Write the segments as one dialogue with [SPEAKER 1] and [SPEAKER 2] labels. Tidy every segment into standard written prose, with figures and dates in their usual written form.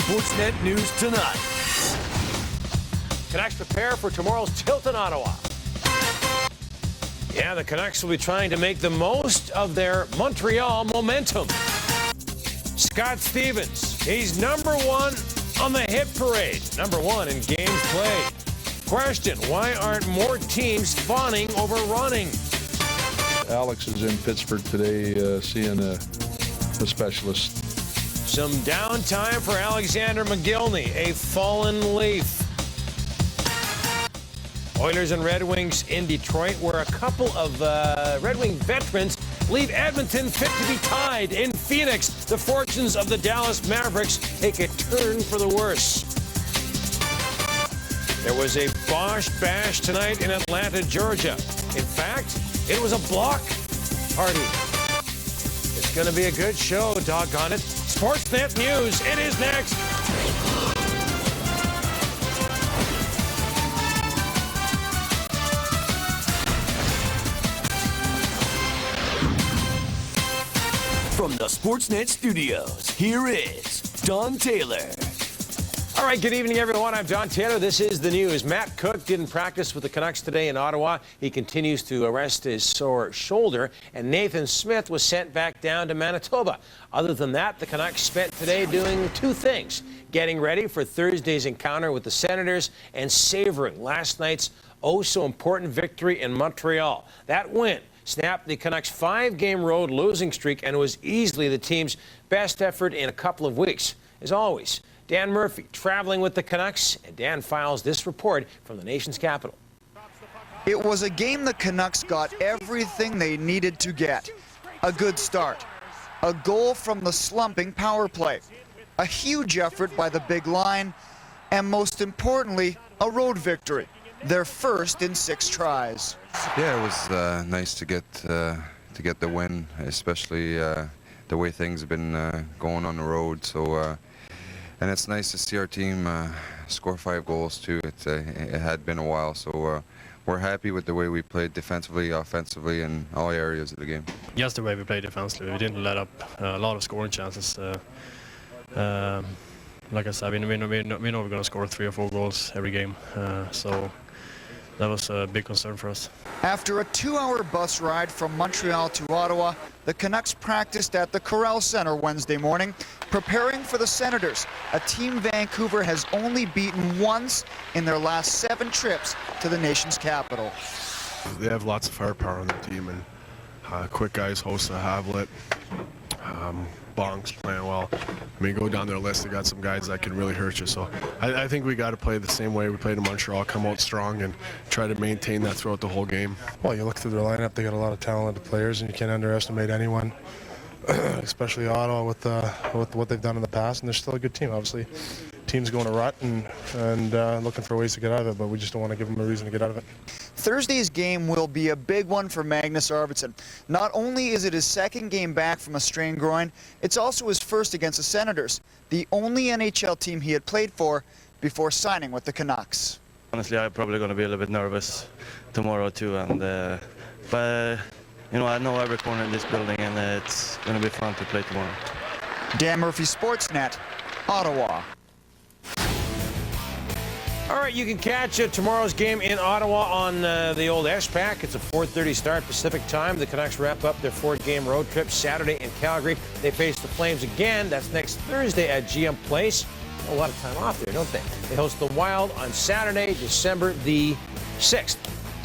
[SPEAKER 1] Sportsnet News Tonight.
[SPEAKER 2] Canucks prepare for tomorrow's tilt in Ottawa. Yeah, the Canucks will be trying to make the most of their Montreal momentum. Scott Stevens, he's number one on the hit parade. Number one in games played. Question, why aren't more teams fawning over running?
[SPEAKER 3] Alex is in Pittsburgh today seeing a specialist.
[SPEAKER 2] Some downtime for Alexander McGillney, a fallen leaf. Oilers and Red Wings in Detroit, where a couple of Red Wing veterans leave Edmonton fit to be tied. In Phoenix, the fortunes of the Dallas Mavericks take a turn for the worse. There was a Bosch Bash tonight in Atlanta, Georgia. In fact, it was a block party. It's going to be a good show, doggone it. Sportsnet News, it is next.
[SPEAKER 1] From the Sportsnet studios, here is Don Taylor.
[SPEAKER 2] All right, good evening, everyone. I'm Don Taylor. This is the news. Matt Cook didn't practice with the Canucks today in Ottawa. He continues to rest his sore shoulder. And Nathan Smith was sent back down to Manitoba. Other than that, the Canucks spent today doing two things: getting ready for Thursday's encounter with the Senators and savoring last night's oh-so-important victory in Montreal. That win snapped the Canucks' 5-game road losing streak and was easily the team's best effort in a couple of weeks. As always, Dan Murphy traveling with the Canucks, and Dan files this report from the nation's capital.
[SPEAKER 4] It was a game the Canucks got everything they needed to get. A good start, a goal from the slumping power play, a huge effort by the big line, and most importantly, a road victory, their first in 6 tries.
[SPEAKER 5] Yeah, it was nice to get the win, especially the way things have been going on the road. So. And it's nice to see our team score 5 goals, too. It had been a while, so we're happy with the way we played defensively, offensively, in all areas of the game.
[SPEAKER 6] Yes, the way we played defensively. We didn't let up a lot of scoring chances. Like I said, we know we're going to score 3 or 4 goals every game, so that was a big concern for us.
[SPEAKER 4] After a 2-hour bus ride from Montreal to Ottawa, the Canucks practiced at the Corral Center Wednesday morning, preparing for the Senators, a team Vancouver has only beaten once in their last 7 trips to the nation's capital.
[SPEAKER 7] They have lots of firepower on their team, and quick guys, Hossa, Havlet, Bonk's playing well. I mean, go down their list, they got some guys that can really hurt you. So I think we got to play the same way we played in Montreal, come out strong and try to maintain that throughout the whole game. Well, you look through their lineup, they got a lot of talented players, and you can't underestimate anyone, especially Ottawa with what they've done in the past, and they're still a good team. Obviously, team's going to rut and looking for ways to get out of it, but we just don't want to give them a reason to get out of it.
[SPEAKER 4] Thursday's game will be a big one for Magnus Arvidsson. Not only is it his 2nd game back from a strained groin, it's also his first against the Senators, the only NHL team he had played for before signing with the Canucks.
[SPEAKER 8] Honestly, I'm probably going to be a little bit nervous tomorrow too, and but you know, I know every corner in this building, and it's going to be fun to play tomorrow.
[SPEAKER 4] Dan Murphy, Sportsnet, Ottawa.
[SPEAKER 2] All right, you can catch tomorrow's game in Ottawa on the old SPAC. It's a 4:30 start Pacific time. The Canucks wrap up their 4-game road trip Saturday in Calgary. They face the Flames again. That's next Thursday at GM Place. A lot of time off there, don't they? They host the Wild on Saturday, December the 6th.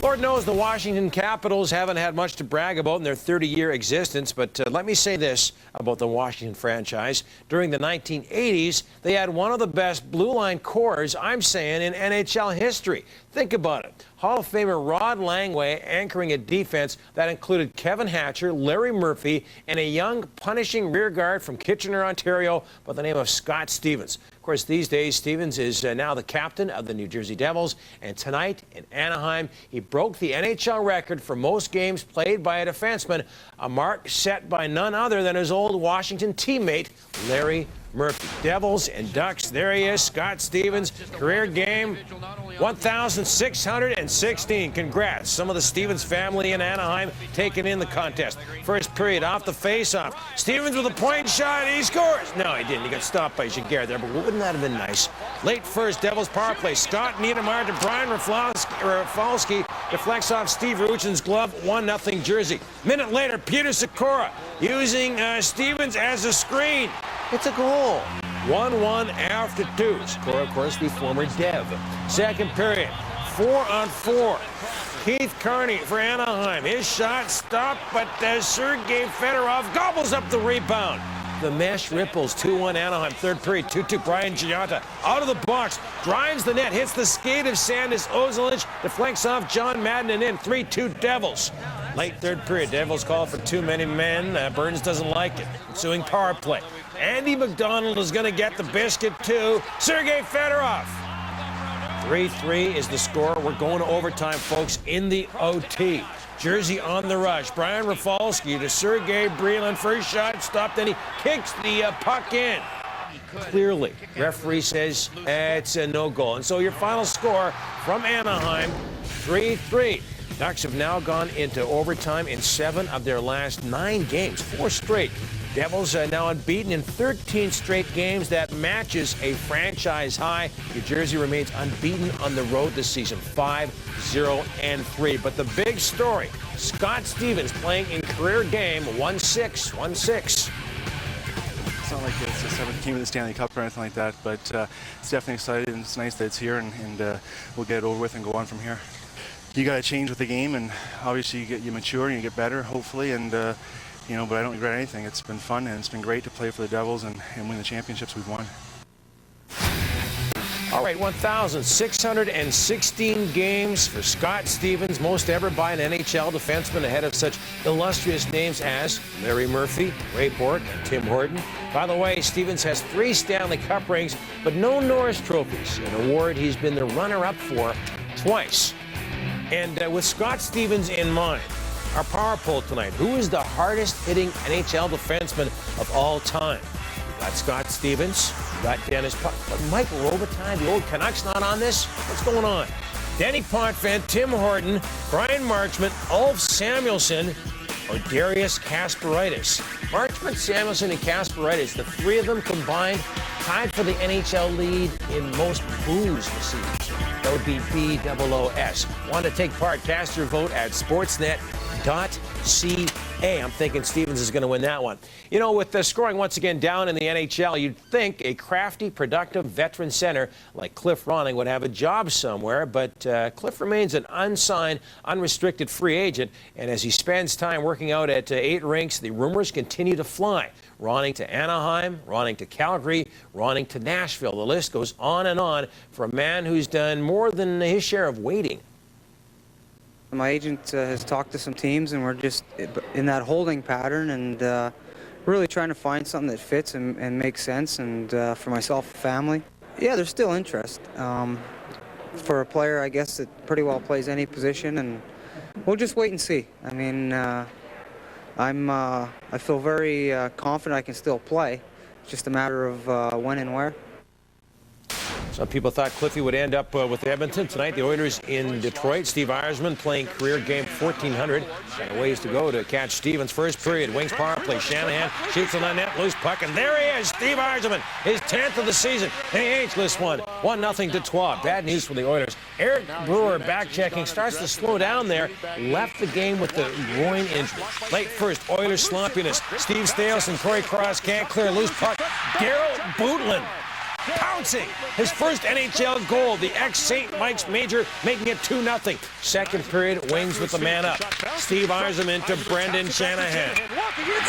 [SPEAKER 2] Lord knows the Washington Capitals haven't had much to brag about in their 30-year existence, but let me say this about the Washington franchise. During the 1980s, they had one of the best blue line cores, I'm saying, in NHL history. Think about it. Hall of Famer Rod Langway anchoring a defense that included Kevin Hatcher, Larry Murphy, and a young, punishing rear guard from Kitchener, Ontario by the name of Scott Stevens. Of course, these days, Stevens is now the captain of the New Jersey Devils, and tonight in Anaheim, he broke the NHL record for most games played by a defenseman, a mark set by none other than his old Washington teammate, Larry Murphy. Devils and Ducks, there he is, Scott Stevens, career game 1,616. Congrats. Some of the Stevens family in Anaheim taking in the contest. First period, off the face-off. Stevens with a point shot, he scores. No, he didn't. He got stopped by Giguère there, but wouldn't that have been nice? Late first, Devils power play. Scott Niedermayer to Brian Rafalski deflects off Steve Ruchin's glove, 1-0 Jersey. Minute later, Peter Sikora using Stevens as a screen. It's a goal. 1-1 after 2. Sikora, of course, the former Dev. Second period, 4-on-4. Keith Carney for Anaheim. His shot stopped, but Sergei Fedorov gobbles up the rebound. The mesh ripples, 2-1 Anaheim. Third period, 2-2 Brian Giunta. Out of the box, drives the net, hits the skate of Sandis Ozolic, deflects off John Madden and in. 3-2 Devils. Late third period, Devils call for too many men. Burns doesn't like it. Ensuing power play. Andy McDonald is going to get the biscuit too. Sergei Fedorov. 3-3 is the score. We're going to overtime, folks, in the OT. Jersey on the rush. Brian Rafalski to Sergei Brylin. First shot stopped, then he kicks the puck in. Clearly, referee says it's a no goal. And so your final score from Anaheim, 3-3. Ducks have now gone into overtime in 7 of their last 9 games, 4 straight. Devils are now unbeaten in 13 straight games. That matches a franchise high. New Jersey remains unbeaten on the road this season, 5-0-3. But the big story, Scott Stevens playing in career game 1-6.
[SPEAKER 9] It's not like it's a 7th game of the Stanley Cup or anything like that, but it's definitely exciting, and it's nice that it's here, and we'll get it over with and go on from here. You got to change with the game, and obviously you mature and you get better, hopefully, and but I don't regret anything. It's been fun, and it's been great to play for the Devils and win the championships we've won.
[SPEAKER 2] All right, 1,616 games for Scott Stevens, most ever by an NHL defenseman, ahead of such illustrious names as Larry Murphy, Ray Bourque, and Tim Horton. By the way, Stevens has 3 Stanley Cup rings, but no Norris trophies, an award he's been the runner-up for twice. And with Scott Stevens in mind, our power poll tonight, who is the hardest-hitting NHL defenseman of all time? We got Scott Stevens, we got Dennis Puck, but Mike Robitaille, the old Canucks, not on this? What's going on? Denny Potvin, Tim Horton, Brian Marchment, Ulf Samuelsson, or Darius Kasparaitis. Marchment, Samuelsson, and Kasparaitis, the 3 of them combined, tied for the NHL lead in most boos received. That would be BOOS. Want to take part? Cast your vote at sportsnet.ca. I'm thinking Stevens is going to win that one. You know, with the scoring once again down in the NHL, you'd think a crafty, productive veteran center like Cliff Ronning would have a job somewhere, but Cliff remains an unsigned, unrestricted free agent, and as he spends time working out at 8 rinks, the rumors continue to fly. Ronning to Anaheim, Ronning to Calgary, Ronning to Nashville. The list goes on and on for a man who's done more than his share of waiting.
[SPEAKER 10] My agent has talked to some teams, and we're just in that holding pattern and really trying to find something that fits and makes sense, and for myself and family. Yeah, there's still interest. For a player, I guess, that pretty well plays any position, and we'll just wait and see. I mean, I feel very confident I can still play. It's just a matter of when and where.
[SPEAKER 2] Some people thought Cliffy would end up with Edmonton tonight. The Oilers in Detroit. Steve Yzerman playing career game 1,400. Got a ways to go to catch Stevens. First period, Wings power play. Shanahan shoots on the net, loose puck, and there he is, Steve Yzerman, his 10th of the season. AH lists one, 1-0 Detroit. Bad news for the Oilers. Eric Brewer, back-checking, starts to slow down there. Left the game with the groin injury. Late first, Oilers sloppiness. Steve Stales and Corey Cross can't clear, loose puck. Darryl Bootlin pouncing his first NHL goal. The ex-St. Mike's Major making it 2-0. Second period, Wings with the man up. Steve Yzerman to Brendan Shanahan.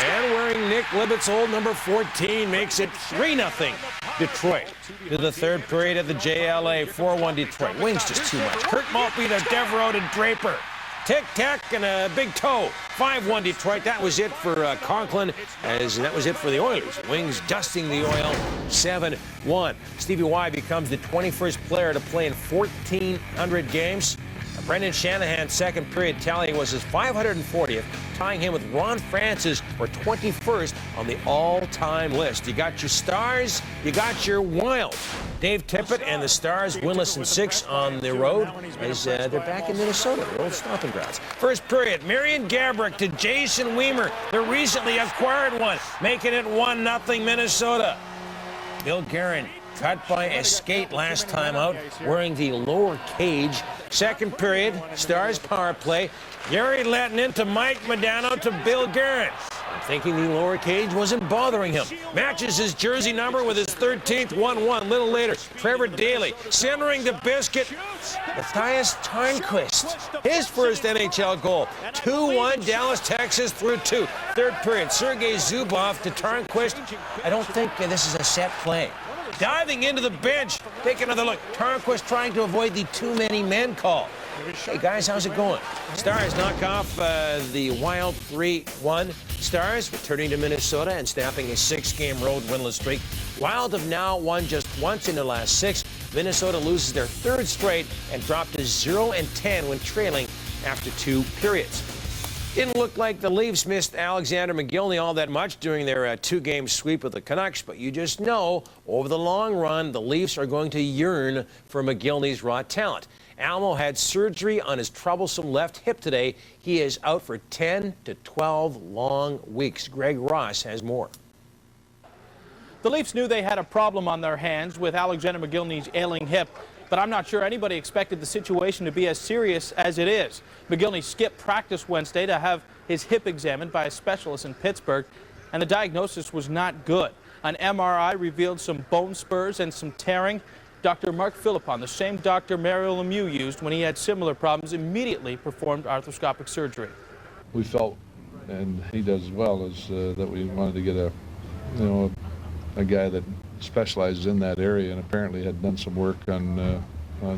[SPEAKER 2] Man wearing Nick Libbett's old number 14 makes it 3-0 Detroit. To the third period at the JLA, 4-1 Detroit. Wings just too much. Kurt Maltby to Devereaux to Draper. Tic-tac and a big toe. 5-1 Detroit. That was it for Conklin, as that was it for the Oilers. Wings dusting the oil, 7-1. Stevie Y becomes the 21st player to play in 1,400 games. A Brendan Shanahan's second period tally was his 540th, tying him with Ron Francis for 21st on the all-time list. You got your Stars, you got your Wild. Dave Tippett and the Stars winless in 6 on the road as they're back in Minnesota, their old stomping grounds. First period, Marian Gaborik to Jason Weimer, the recently acquired one, making it 1-0 Minnesota. Bill Guerin cut by a skate last time out, wearing the lower cage. Second period, Stars power play. Gary letting into Mike Modano to Bill Guerin. I'm thinking the lower cage wasn't bothering him. Matches his jersey number with his 13th 1-1. Little later, Trevor Daley centering the biscuit. Matthias Tarnquist, his first NHL goal. 2-1 Dallas, Texas through 2. Third period, Sergei Zubov to Tarnquist. I don't think this is a set play. Diving into the bench, take another look. Tarnquist trying to avoid the too many men call. Hey guys, how's it going? Stars knock off the Wild 3-1. Stars returning to Minnesota and snapping a 6-game road winless streak. Wild have now won just once in the last 6. Minnesota loses their 3rd straight and dropped to 0-10 when trailing after 2 periods. Didn't look like the Leafs missed Alexander McGillney all that much during their 2-game sweep of the Canucks, but you just know, over the long run, the Leafs are going to yearn for McGillney's raw talent. Almo had surgery on his troublesome left hip today. He is out for 10 to 12 long weeks. Greg Ross has more.
[SPEAKER 11] The Leafs knew they had a problem on their hands with Alexander McGillney's ailing hip, but I'm not sure anybody expected the situation to be as serious as it is. McGillney skipped practice Wednesday to have his hip examined by a specialist in Pittsburgh, and the diagnosis was not good. An MRI revealed some bone spurs and some tearing. Dr. Mark Philippon, the same doctor Mario Lemieux used when he had similar problems, immediately performed arthroscopic surgery.
[SPEAKER 3] We felt, and he does as well, is that we wanted to get a guy that specializes in that area, and apparently had done some work on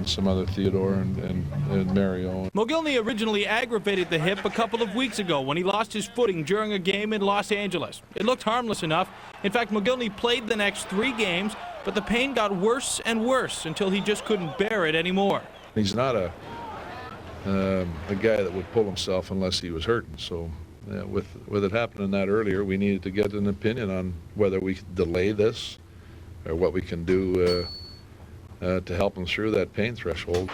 [SPEAKER 3] some other Theodore and Mario.
[SPEAKER 11] McGillney originally aggravated the hip a couple of weeks ago when he lost his footing during a game in Los Angeles. It looked harmless enough. In fact, McGillney played the next 3 games, but the pain got worse and worse until he just couldn't bear it anymore.
[SPEAKER 3] He's not a guy that would pull himself unless he was hurting. So with it happening that earlier, we needed to get an opinion on whether we could delay this or what we can do to help him through that pain threshold.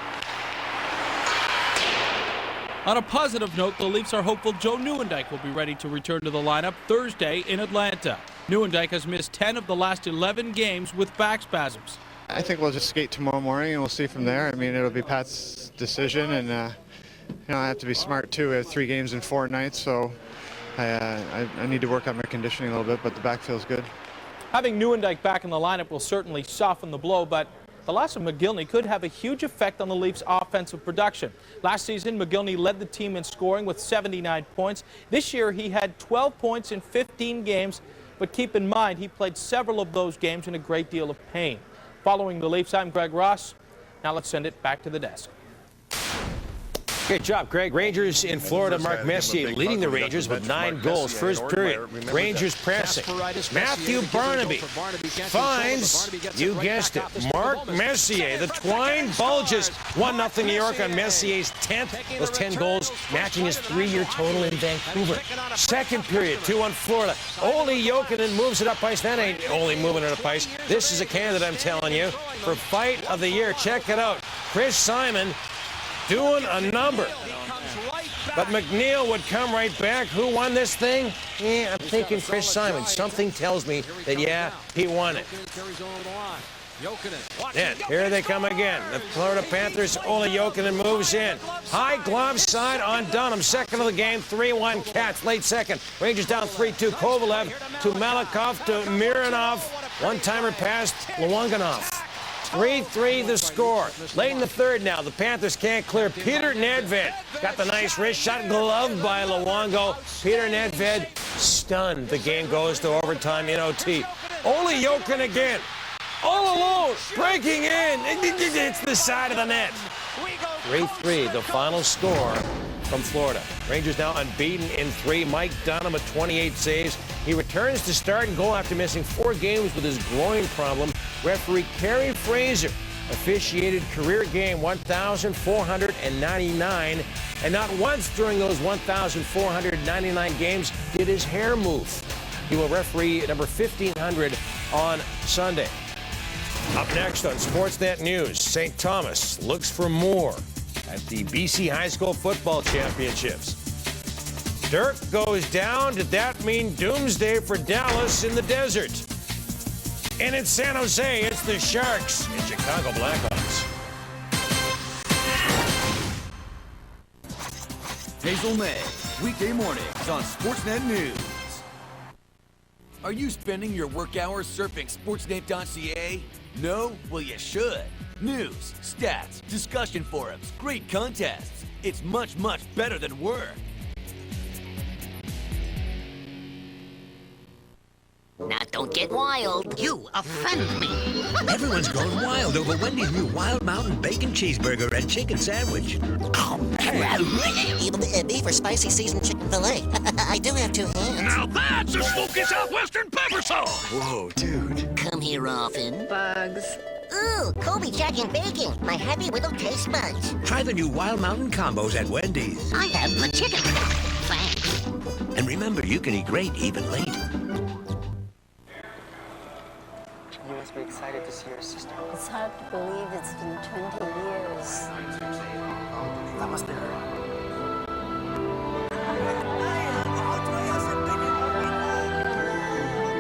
[SPEAKER 11] On a positive note, the Leafs are hopeful Joe Nieuwendyk will be ready to return to the lineup Thursday in Atlanta. Nieuwendyk has missed 10 of the last 11 games with back spasms.
[SPEAKER 12] I think we'll just skate tomorrow morning and we'll see from there. I mean, it'll be Pat's decision, and I have to be smart too. We have 3 games in 4 nights, so I need to work on my conditioning a little bit, but the back feels good.
[SPEAKER 11] Having Nieuwendyk back in the lineup will certainly soften the blow, but the loss of McGillney could have a huge effect on the Leafs' offensive production. Last season, McGillney led the team in scoring with 79 points. This year, he had 12 points in 15 games, but keep in mind, he played several of those games in a great deal of pain. Following the Leafs, I'm Greg Ross. Now let's send it back to the desk.
[SPEAKER 2] Great job, Greg. Rangers in Florida. Mark Messier leading the Rangers with 9 goals. First period. Rangers pressing. Matthew Barnaby finds, you guessed it, Mark Messier. The twine bulges. 1-0 New York on Messier's 10th. Those 10 goals matching his 3-year total in Vancouver. Second period, 2-1 Florida. Ole Jokinen moves it up ice. That ain't Ole moving it up ice. This is a candidate, I'm telling you, for fight of the year. Check it out. Chris Simon doing a number. But McNeil would come right back. Who won this thing? Yeah, I'm thinking Chris Simon. Something tells me that, yeah, he won it. Then, here they come again. The Florida Panthers, Ole Jokinen moves in. High glove side on Dunham. Second of the game, 3-1 Cats. Late second. Rangers down 3-2. Kovalev to Malikov to Mironov. One-timer past Luwanganov. 3-3 the score. Late in the third now. The Panthers can't clear. Peter Nedved got the nice wrist shot, gloved by Luongo. Peter Nedved stunned. The game goes to overtime in OT. Ole Jokinen again. All alone, breaking in. It's the side of the net. 3-3, the final score from Florida. Rangers now unbeaten in 3. Mike Dunham at 28 saves. He returns to start and goal after missing 4 games with his groin problem. Referee Kerry Fraser officiated career game 1,499, and not once during those 1,499 games did his hair move. He will referee number 1,500 on Sunday. Up next on Sportsnet News, St. Thomas looks for more at the BC High School Football Championships. Dirk goes down. Did that mean doomsday for Dallas in the desert? And in San Jose, it's the Sharks and Chicago Blackhawks.
[SPEAKER 1] Hazel May, weekday mornings on Sportsnet News. Are you spending your work hours surfing sportsnet.ca? No? Well, you should. News, stats, discussion forums, great contests. It's much, much better than work.
[SPEAKER 13] Now, don't get wild. You offend me.
[SPEAKER 14] Everyone's going wild over Wendy's new Wild Mountain Bacon Cheeseburger and Chicken Sandwich.
[SPEAKER 13] Beef or spicy seasoned chicken filet. I do have two hands.
[SPEAKER 14] Now that's a smoky Southwestern pepper sauce.
[SPEAKER 13] Whoa, dude. Come here often. Bugs. Ooh, Kobe Jack and Bacon. My happy little taste buds.
[SPEAKER 14] Try the new Wild Mountain combos at Wendy's.
[SPEAKER 13] I have the chicken. Thanks.
[SPEAKER 14] And remember, you can eat great even late.
[SPEAKER 15] You must be excited to see your sister.
[SPEAKER 16] It's hard to believe it's been 20 years.
[SPEAKER 15] That must be her.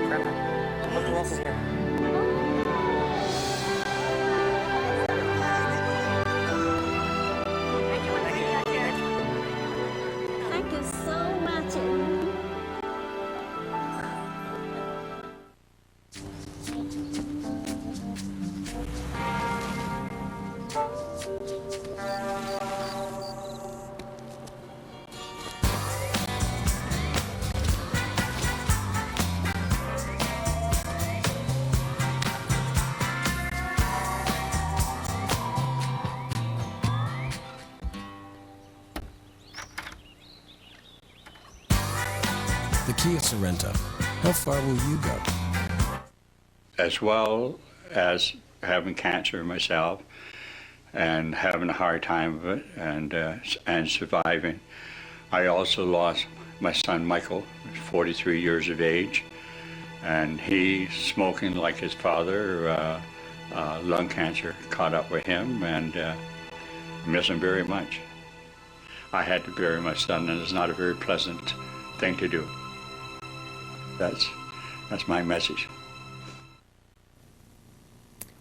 [SPEAKER 15] Grandpa, look who else is here.
[SPEAKER 16] Thank you so much.
[SPEAKER 17] The Kia Sorento. How far will you go?
[SPEAKER 18] As well as having cancer myself and having a hard time of it and surviving, I also lost my son Michael, 43 years of age, and he smoking like his father. Lung cancer caught up with him, and miss him very much. I had to bury my son, and it's not a very pleasant thing to do. That's my message.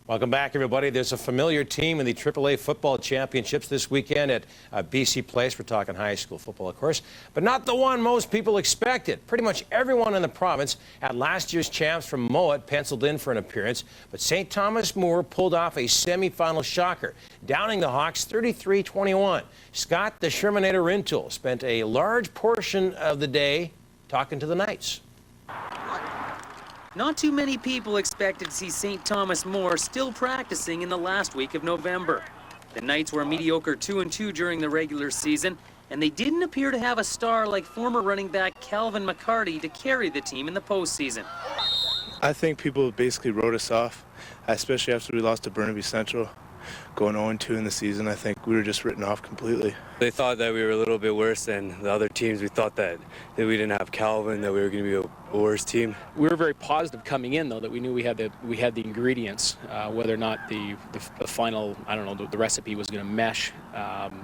[SPEAKER 2] Welcome back, everybody. There's a familiar team in the AAA Football Championships this weekend at BC Place. We're talking high school football, of course, but not the one most people expected. Pretty much everyone in the province had last year's champs from Mowat penciled in for an appearance, but St. Thomas More pulled off a semifinal shocker, downing the Hawks 33-21. Scott the Shermanator Rintoul spent a large portion of the day talking to the Knights.
[SPEAKER 19] Not too many people expected to see St. Thomas More still practicing in the last week of November. The Knights were a mediocre 2-2 during the regular season, and they didn't appear to have a star like former running back Calvin McCarty to carry the team in the postseason.
[SPEAKER 20] I think people basically wrote us off, especially after we lost to Burnaby Central. Going 0-2 in the season, I think we were just written off completely.
[SPEAKER 21] They thought that we were a little bit worse than the other teams. We thought that we didn't have Calvin, that we were going to be a worse team.
[SPEAKER 22] We were very positive coming in, though, that we knew we had the ingredients. Whether or not the final, I don't know, the recipe was going to mesh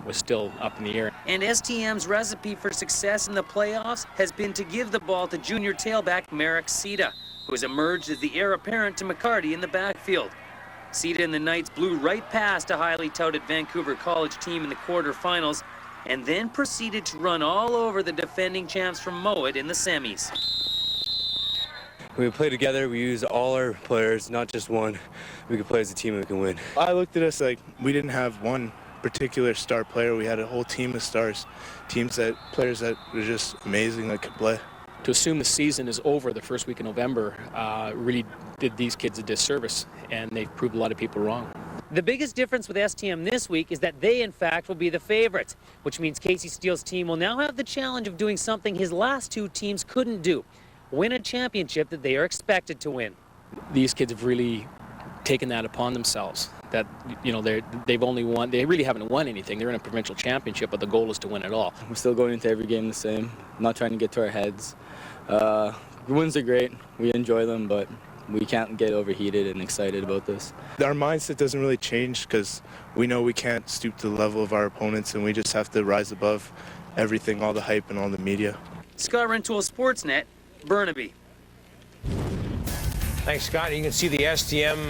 [SPEAKER 22] was still up in the air.
[SPEAKER 19] And STM's recipe for success in the playoffs has been to give the ball to junior tailback Marek Sita, who has emerged as the heir apparent to McCarty in the backfield. Sita and the Knights blew right past a highly touted Vancouver College team in the quarterfinals and then proceeded to run all over the defending champs from Mowat in the semis.
[SPEAKER 21] When we play together, we use all our players, not just one. We can play as a team and we can win.
[SPEAKER 20] I looked at us like we didn't have one particular star player. We had a whole team of stars, players that were just amazing that could play.
[SPEAKER 22] To assume the season is over the first week of November really did these kids a disservice, and they've proved a lot of people wrong.
[SPEAKER 19] The biggest difference with STM this week is that they, in fact, will be the favorites, which means Casey Steele's team will now have the challenge of doing something his last two teams couldn't do, win a championship that they are expected to win.
[SPEAKER 22] These kids have really taken that upon themselves. that they've only won. They really haven't won anything. They're in a provincial championship, but the goal is to win it all.
[SPEAKER 5] We're still going into every game the same, not trying to get to our heads. Wins are great. We enjoy them, but we can't get overheated and excited about this.
[SPEAKER 20] Our mindset doesn't really change because we know we can't stoop to the level of our opponents, and we just have to rise above everything, all the hype and all the media.
[SPEAKER 19] Scott Rentoul, Sportsnet, Burnaby.
[SPEAKER 2] Thanks, Scott. You can see the STM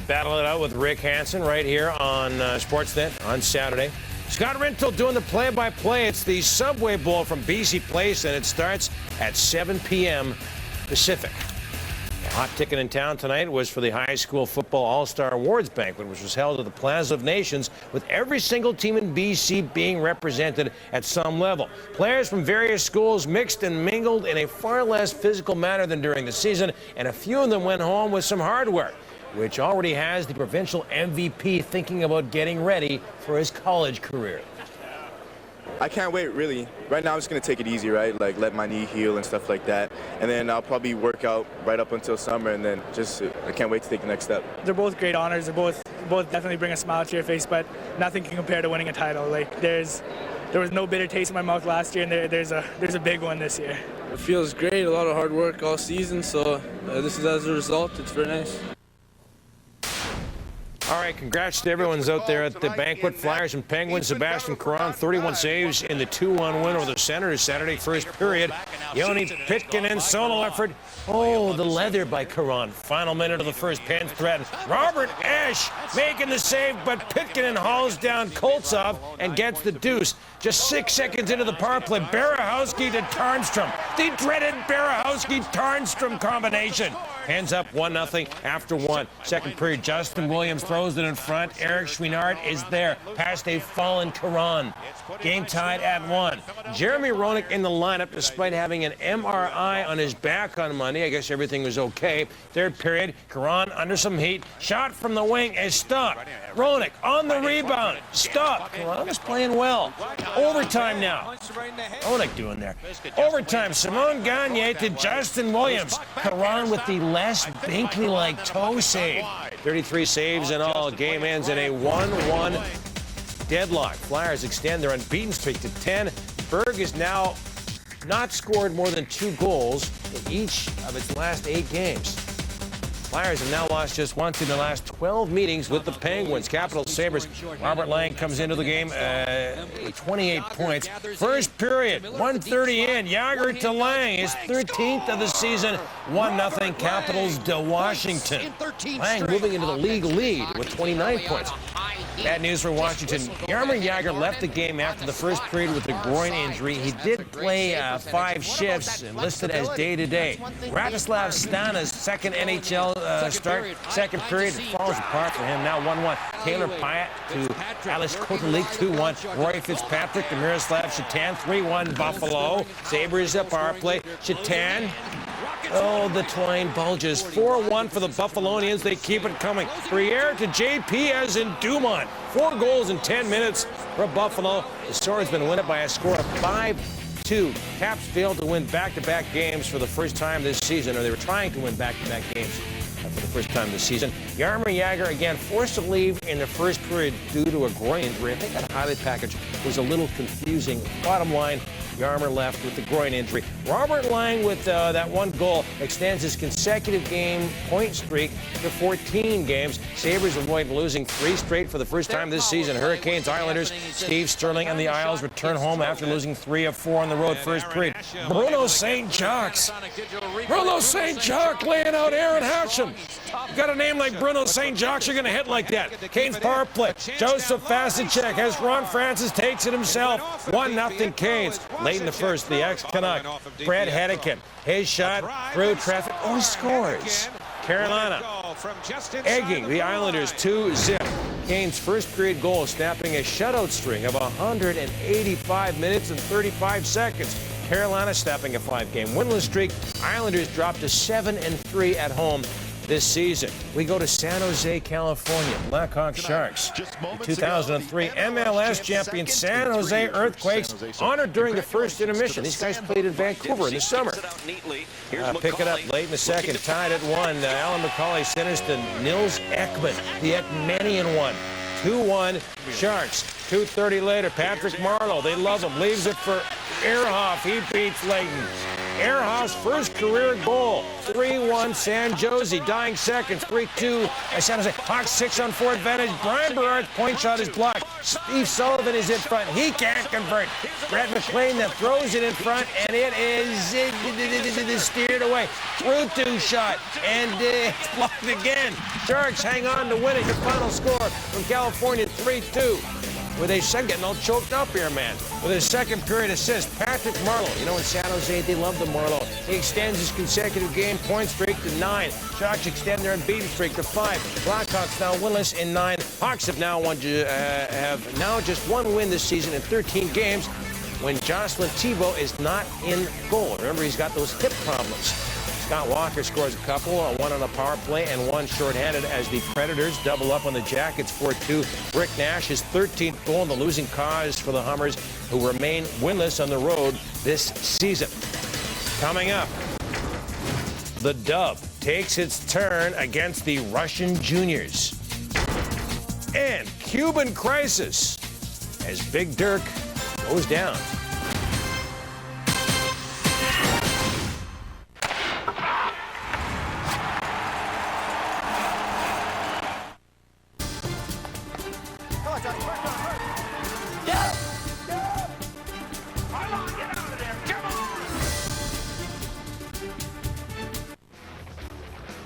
[SPEAKER 2] battle it out with Rick Hansen right here on Sportsnet on Saturday. Scott Rentoul doing the play-by-play. It's the Subway Bowl from BC Place, and it starts at 7 p.m. Pacific. The hot ticket in town tonight was for the High School Football All-Star Awards Banquet, which was held at the Plaza of Nations, with every single team in BC being represented at some level. Players from various schools mixed and mingled in a far less physical manner than during the season, and a few of them went home with some hardware, which already has the provincial MVP thinking about getting ready for his college career.
[SPEAKER 6] I can't wait, really. Right now I'm just going to take it easy, right? Like let my knee heal and stuff like that. And then I'll probably work out right up until summer, and then I can't wait to take the next step.
[SPEAKER 23] They're both great honors. They're both definitely bring a smile to your face, but nothing can compare to winning a title. Like there was no bitter taste in my mouth last year, and there's a big one this year.
[SPEAKER 5] It feels great, a lot of hard work all season, so this is as a result. It's very nice.
[SPEAKER 2] All right, congrats to everyone's out there at the banquet. Flyers and Penguins. Sebastian Caron, 31 saves in the 2-1 win over the Senators Saturday first period. Yoni Pitkanen solo effort. Oh, the leather by Caron. Final minute of the first, pen threatened. Robert Ashe making the save, but Pitkanen hauls down Koltsov and gets the deuce. Just 6 seconds into the power play, Barahowski to Tarnstrom. The dreaded Barahowski-Tarnstrom combination. Hands up 1-0 after one. Second period, Justin Williams throws it in front. Eric Chouinard is there past a fallen Caron. Game tied at 1. Jeremy Roenick in the lineup despite having an MRI on his back on Monday. I guess everything was okay. Third period, Caron under some heat. Shot from the wing is stopped. Roenick on the rebound. Stop. Caron is playing well. Overtime now. Roenick doing there. Overtime, Simone Gagne to Justin Williams. Caron with the Les Binkley-like toe save. 33 saves in all. Game ends in a 1-1 deadlock. Flyers extend their unbeaten streak to 10. Berg has now not scored more than 2 goals in each of its last 8 games. Flyers have now lost just once in the last 12 meetings with the Penguins. Capital Sabres. Robert Lang comes into the game with 28 points. First period, 1:30 in. Yager to Lang, his 13th of the season. 1-0 Capitals to Washington. Lang moving into the league lead with 29 points. Bad news for Washington. Jaromir Jagr left the game after the first period with a groin injury. He did play 5 shifts and listed as day-to-day. Radislav Stana's second NHL start. Second period, it falls apart for him. Now 1-1. Taylor Pyatt to Alex Kotelik, 2-1. Roy Fitzpatrick to Miroslav Shatan, 3-1 Buffalo. Sabres up power play. Shatan. Oh, the twine bulges. 4-1 for the Buffalonians. They keep it coming. Briere to JP as in Dumont. 4 goals in 10 minutes for Buffalo. The Swordsmen win it by a score of 5-2. Caps failed to win back-to-back games for the first time this season, or they were trying to win back-to-back games for the first time this season. Jaromir Jagr, again, forced to leave in the first period due to a groin injury. I think that highlight package was a little confusing. Bottom line, Jaromir left with the groin injury. Robert Lang with that 1 goal extends his consecutive game point streak to 14 games. Sabres avoid losing 3 straight for the first time this season. Hurricanes, Islanders, Steve Sterling and the Isles return home after losing 3 of 4 on the road first period. Bruno St. Jacques. Bruno St. Jacques laying out Aaron Hatcham. You got a name like Bruno St. Jacques, you're going to hit like that. Canes power play. Joseph Vasicek as Ron Francis takes it himself. 1-0 Canes. Late in the first, the ex-Canuck, Brad Hedican. His shot through traffic. Oh, he scores. Carolina egging the Islanders 2-0. Canes' first period goal, snapping a shutout string of 185 minutes and 35 seconds. Carolina snapping a 5-game winless streak. Islanders dropped to 7-3 at home. this season. We go to San Jose, California. Blackhawks Sharks. The 2003 MLS champion San Jose Earthquakes honored during the first intermission. These guys played in Vancouver in the summer. Pick it up late in the second, tied at 1. Alan McCauley sent us to Nils Ekman, the Ekmanian one. 2-1 Sharks. 2:30 later, Patrick Marleau, they love him, leaves it for Ehrhoff. He beats Leighton. Ehrhoff's first career goal. 3-1 San Jose. Dying seconds. 3-2 San Jose. Hawks 6-on-4 advantage. Brian Berard's point shot is blocked. Steve Sullivan is in front. He can't convert. Brett McLean then throws it in front, and it is steered away. 3-2 shot, and it's blocked again. Sharks hang on to win it. The final score from California, 3-2. With a second, getting all choked up here, man. With a second period assist, Patrick Marleau. You know, in San Jose, they love the Marleau. He extends his consecutive game point streak to 9. Sharks extend their unbeaten streak to 5. Blackhawks now winless in 9. Hawks have now just one win this season in 13 games when Jocelyn Thibault is not in goal. Remember, he's got those hip problems. Scott Walker scores a couple, one on the power play and one shorthanded as the Predators double up on the Jackets 4-2. Rick Nash, his 13th goal in the losing cause for the Hummers, who remain winless on the road this season. Coming up, the Dub takes its turn against the Russian Juniors. And Cuban crisis as Big Dirk goes down.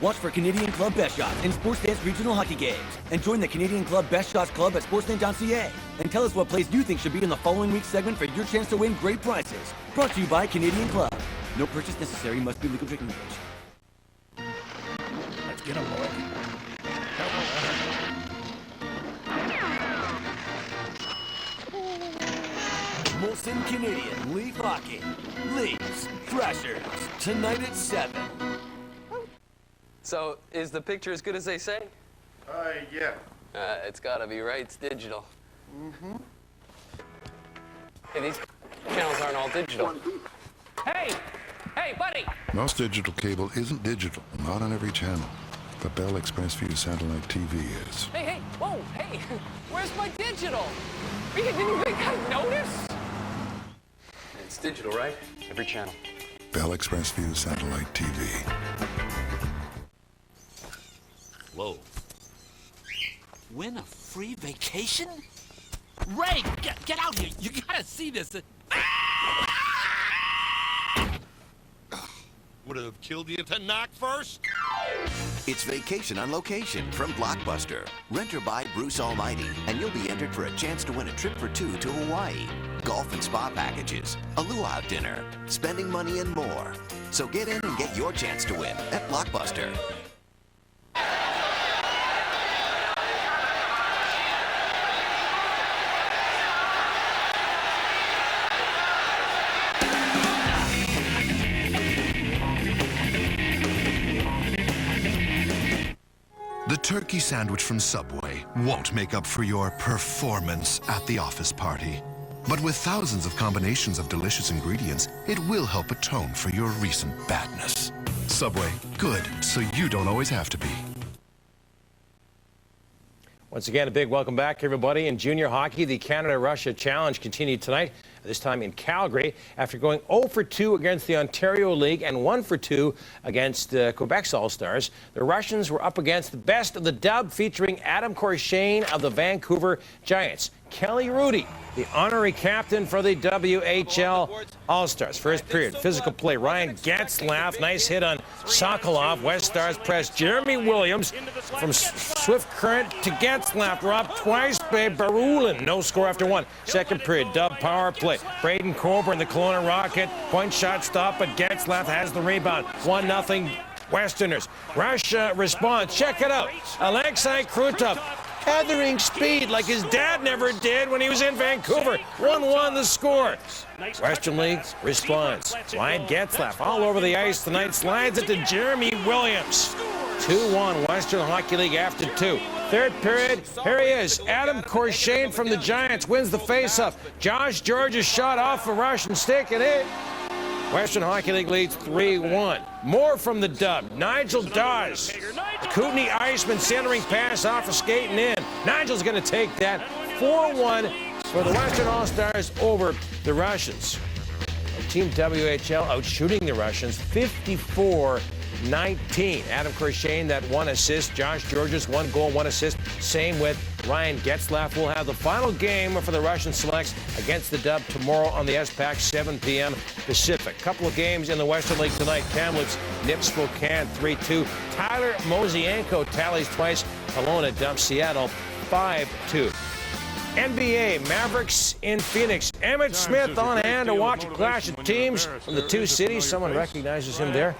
[SPEAKER 1] Watch for Canadian Club Best Shots in Sportsnet's regional hockey games. And join the Canadian Club Best Shots Club at Sportsnet.ca. And tell us what plays you think should be in the following week's segment for your chance to win great prizes. Brought to you by Canadian Club. No purchase necessary, must be legal drinking age.
[SPEAKER 11] Let's get him, boy.
[SPEAKER 1] Molson Canadian Leaf Hockey. Leafs, Thrashers, tonight at 7.
[SPEAKER 4] So, is the picture as good as they say?
[SPEAKER 7] Yeah.
[SPEAKER 4] It's gotta be, right? It's digital. Mm-hmm. Hey, these channels aren't all digital. Hey! Hey, buddy!
[SPEAKER 8] Most digital cable isn't digital, not on every channel. But Bell ExpressView satellite TV is.
[SPEAKER 4] Hey, whoa, hey! Where's my digital? Didn't you guys notice? It's digital, right? Every channel.
[SPEAKER 8] Bell ExpressView satellite TV.
[SPEAKER 24] Whoa. Win a free vacation? Ray, get out here. You gotta see this.
[SPEAKER 25] Would have killed you to knock first?
[SPEAKER 26] It's vacation on location from Blockbuster. Rent or buy Bruce Almighty, and you'll be entered for a chance to win a trip for 2 to Hawaii. Golf and spa packages, a luau dinner, spending money and more. So get in and get your chance to win at Blockbuster.
[SPEAKER 27] The turkey sandwich from Subway won't make up for your performance at the office party. But with thousands of combinations of delicious ingredients, it will help atone for your recent badness. Subway, good, so you don't always have to be.
[SPEAKER 2] Once again, a big welcome back, everybody. In junior hockey, the Canada-Russia Challenge continued tonight, this time in Calgary, after going 0-2 against the Ontario League and 1-2 against Quebec's All-Stars. The Russians were up against the best of the dub, featuring Adam Korshane of the Vancouver Giants. Kelly Rudy, the honorary captain for the WHL All-Stars. First period, physical play. Ryan Getzlaf, nice hit on Sokolov. West Stars press. Jeremy Williams from Swift Current to Getzlaf. Dropped twice by Barulin. No score after 1. Second period, dub power play. Braden Coburn, the Kelowna Rocket. Point shot stop, but Getzlaf has the rebound. 1-0 Westerners. Russia responds. Check it out. Alexei Krutov. Gathering speed like his dad never did when he was in Vancouver. 1-1 the score. Western League responds. Ryan Getzlaf all over the ice tonight. Slides it to Jeremy Williams. 2-1 Western Hockey League after 2. Third period, here he is. Adam Corshane from the Giants wins the faceoff. Josh George's shot off a Russian stick and in. Western Hockey League leads 3-1. More from the dub. Nigel Dawes. Kootenay Iceman centering pass off a skate and in. Nigel's going to take that. 4-1 for the Western All-Stars over the Russians. Team WHL out shooting the Russians 54-19. Adam Corshane, that 1 assist. Josh Georges, 1 goal, 1 assist. Same with Ryan Getzlaff. We'll have the final game for the Russian selects against the Dub tomorrow on the SPAC, 7 p.m. Pacific. Couple of games in the Western League tonight. Kamloops nips Spokane 3-2. Tyler Mosienko tallies twice. Kelowna dumps Seattle 5-2. NBA, Mavericks in Phoenix. Emmett Smith on hand to watch a clash of teams from the two cities. Someone recognizes him there.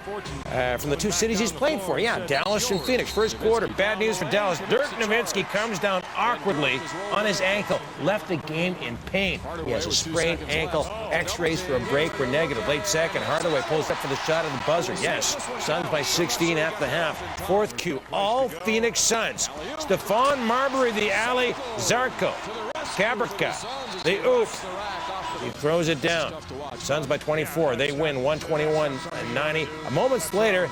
[SPEAKER 2] From the two cities he's played for. Yeah, Dallas and Phoenix. First quarter, bad news for Dallas. Dirk Nowitzki comes down awkwardly on his ankle. Left the game in pain. He has a sprained ankle. X-rays for a break were negative. Late second, Hardaway pulls up for the shot at the buzzer. Yes, Suns by 16 at the half. Fourth Q, all Phoenix Suns. Stephon Marbury, the alley. Zarko. Kabrka, the oop. He throws it down. Suns by 24. They win 121-90. A moments later,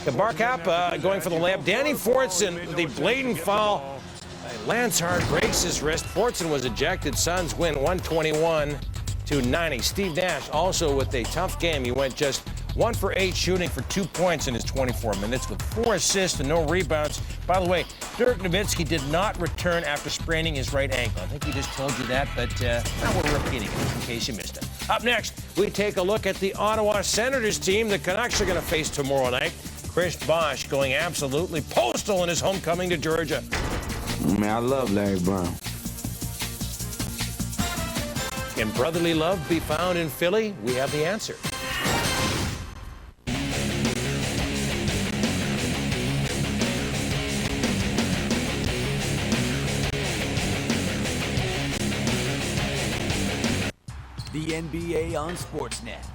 [SPEAKER 2] Kabarkap going for the layup. Danny Fortson, the blatant foul. Lance Hart breaks his wrist. Fortson was ejected. Suns win 121-90. Steve Nash also with a tough game. He went just 1 for 8 shooting for 2 points in his 24 minutes with 4 assists and no rebounds. By the way, Dirk Nowitzki did not return after spraining his right ankle. I think he just told you that, but now we're repeating it in case you missed it. Up next, we take a look at the Ottawa Senators team the Canucks are going to face tomorrow night. Chris Bosch going absolutely postal in his homecoming to Georgia.
[SPEAKER 3] Man, I love Larry Brown.
[SPEAKER 2] Can brotherly love be found in Philly? We have the answer.
[SPEAKER 1] The NBA on Sportsnet.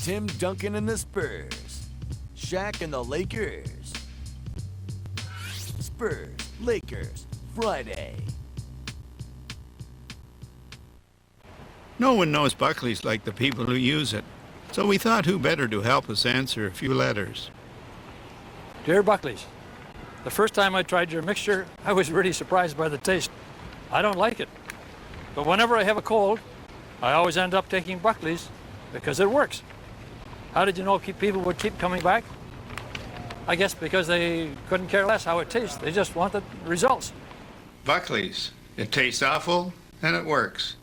[SPEAKER 1] Tim Duncan and the Spurs. Shaq and the Lakers. Spurs, Lakers, Friday.
[SPEAKER 7] No one knows Buckley's like the people who use it. So we thought who better to help us answer a few letters.
[SPEAKER 9] Dear Buckley's, the first time I tried your mixture, I was really surprised by the taste. I don't like it. But whenever I have a cold, I always end up taking Buckley's because it works. How did you know people would keep coming back? I guess because they couldn't care less how it tastes. They just wanted results.
[SPEAKER 7] Buckley's. It tastes awful, and it works.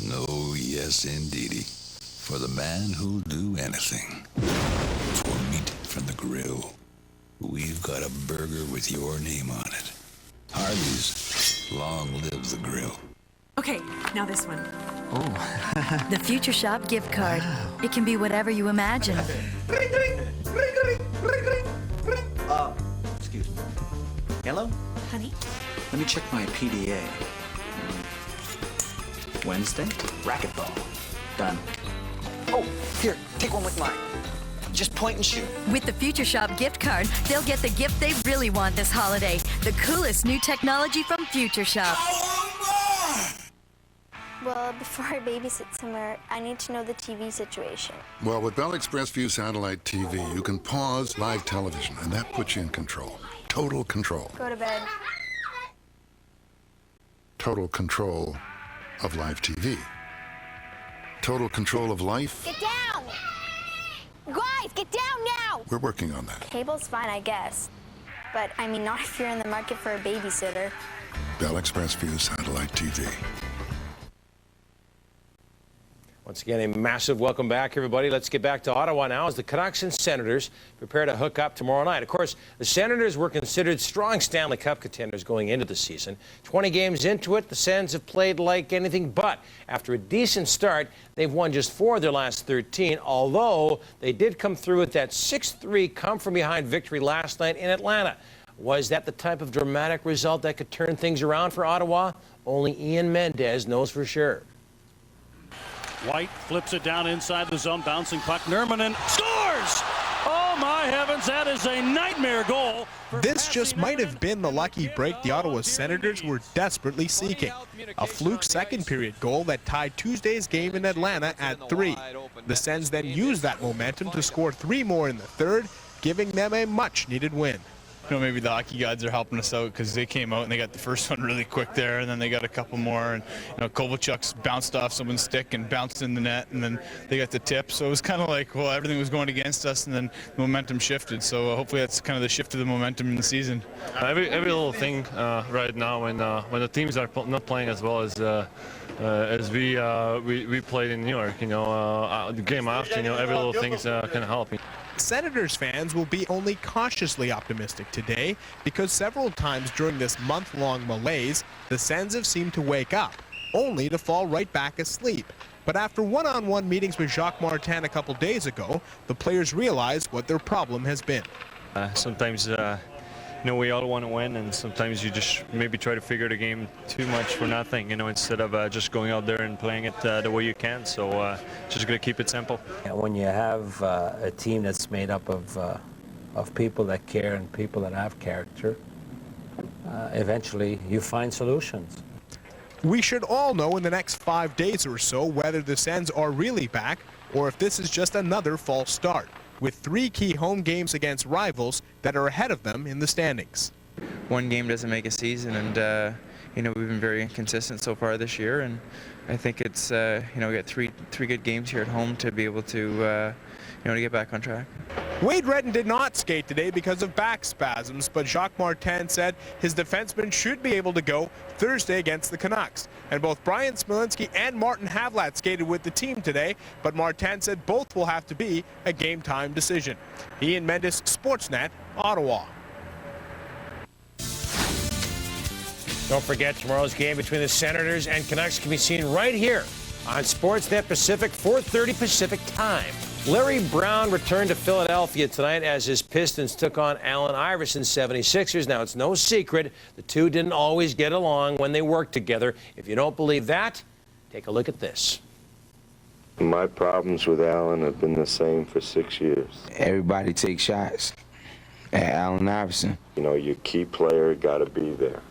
[SPEAKER 8] No, yes, indeedy. For the man who'll do anything. For meat from the grill. We've got a burger with your name on it. Harvey's. Long live the grill.
[SPEAKER 10] Okay, now this one.
[SPEAKER 8] Oh.
[SPEAKER 10] The Future Shop gift card. It can be whatever you imagine.
[SPEAKER 12] Excuse me. Hello?
[SPEAKER 10] Honey?
[SPEAKER 12] Let me check my PDA. Wednesday? Racquetball. Done. Oh, here, take one with mine. Just point and shoot.
[SPEAKER 10] With the Future Shop gift card, they'll get the gift they really want this holiday. The coolest new technology from Future Shop.
[SPEAKER 16] Well, before I babysit somewhere, I need to know the TV situation.
[SPEAKER 8] Well, with Bell Express View Satellite TV, you can pause live television, and that puts you in control. Total control.
[SPEAKER 16] Go to bed.
[SPEAKER 8] Total control of live TV. Total control of life.
[SPEAKER 16] Get down! Guys, get down now!
[SPEAKER 8] We're working on that.
[SPEAKER 16] Cable's fine, I guess. But, I mean, not if you're in the market for a babysitter.
[SPEAKER 8] Bell Express View Satellite TV.
[SPEAKER 2] Well, Once again, a massive welcome back, everybody. Let's get back to Ottawa now as the Canucks and Senators prepare to hook up tomorrow night. Of course, the Senators were considered strong Stanley Cup contenders going into the season. 20 games into it, the Sens have played like anything but. After a decent start, they've won just 4 of their last 13, although they did come through with that 6-3 come-from-behind victory last night in Atlanta. Was that the type of dramatic result that could turn things around for Ottawa? Only Ian Mendez knows for sure.
[SPEAKER 13] White flips it down inside the zone, bouncing puck. Nurminen scores! Oh my heavens, that is a nightmare goal.
[SPEAKER 14] This just might have been the lucky break the Ottawa Senators were desperately seeking. A fluke second period goal that tied Tuesday's game in Atlanta at 3. The Sens then used that momentum to score 3 more in the third, giving them a much needed win.
[SPEAKER 15] You know, maybe the hockey gods are helping us out because they came out and they got the first one really quick there, and then they got a couple more, and Kovalchuk's bounced off someone's stick and bounced in the net, and then they got the tip. So it was kind of like, well, everything was going against us, and then the momentum shifted. So hopefully that's kind of the shift of the momentum in the season.
[SPEAKER 17] Every little thing right now when the teams are not playing as well as we played in New York, the game after, every little thing can help me.
[SPEAKER 14] Senators fans will be only cautiously optimistic today because several times during this month-long malaise, the Sens have seemed to wake up, only to fall right back asleep. But after one-on-one meetings with Jacques Martin a couple days ago, the players realize what their problem has been.
[SPEAKER 17] Sometimes we all want to win, and sometimes you just maybe try to figure the game too much for nothing, instead of just going out there and playing it the way you can. So just going to keep it simple.
[SPEAKER 18] When you have a team that's made up of people that care and people that have character, eventually you find solutions.
[SPEAKER 14] We should all know in the next 5 days or so whether the Sens are really back or if this is just another false start, with 3 key home games against rivals that are ahead of them in the standings.
[SPEAKER 21] One game doesn't make a season, and we've been very inconsistent so far this year, and I think it's we got three good games here at home to be able to to get back on track.
[SPEAKER 14] Wade Redden did not skate today because of back spasms, but Jacques Martin said his defensemen should be able to go Thursday against the Canucks. And both Brian Smolinski and Martin Havlat skated with the team today, but Martin said both will have to be a game-time decision. Ian Mendes, Sportsnet, Ottawa.
[SPEAKER 2] Don't forget, tomorrow's game between the Senators and Canucks can be seen right here on Sportsnet Pacific, 4:30 Pacific time. Larry Brown returned to Philadelphia tonight as his Pistons took on Allen Iverson's 76ers. Now, it's no secret the two didn't always get along when they worked together. If you don't believe that, take a look at this.
[SPEAKER 3] My problems with Allen have been the same for 6 years.
[SPEAKER 22] Everybody takes shots at Allen Iverson.
[SPEAKER 3] Your key player got to be there.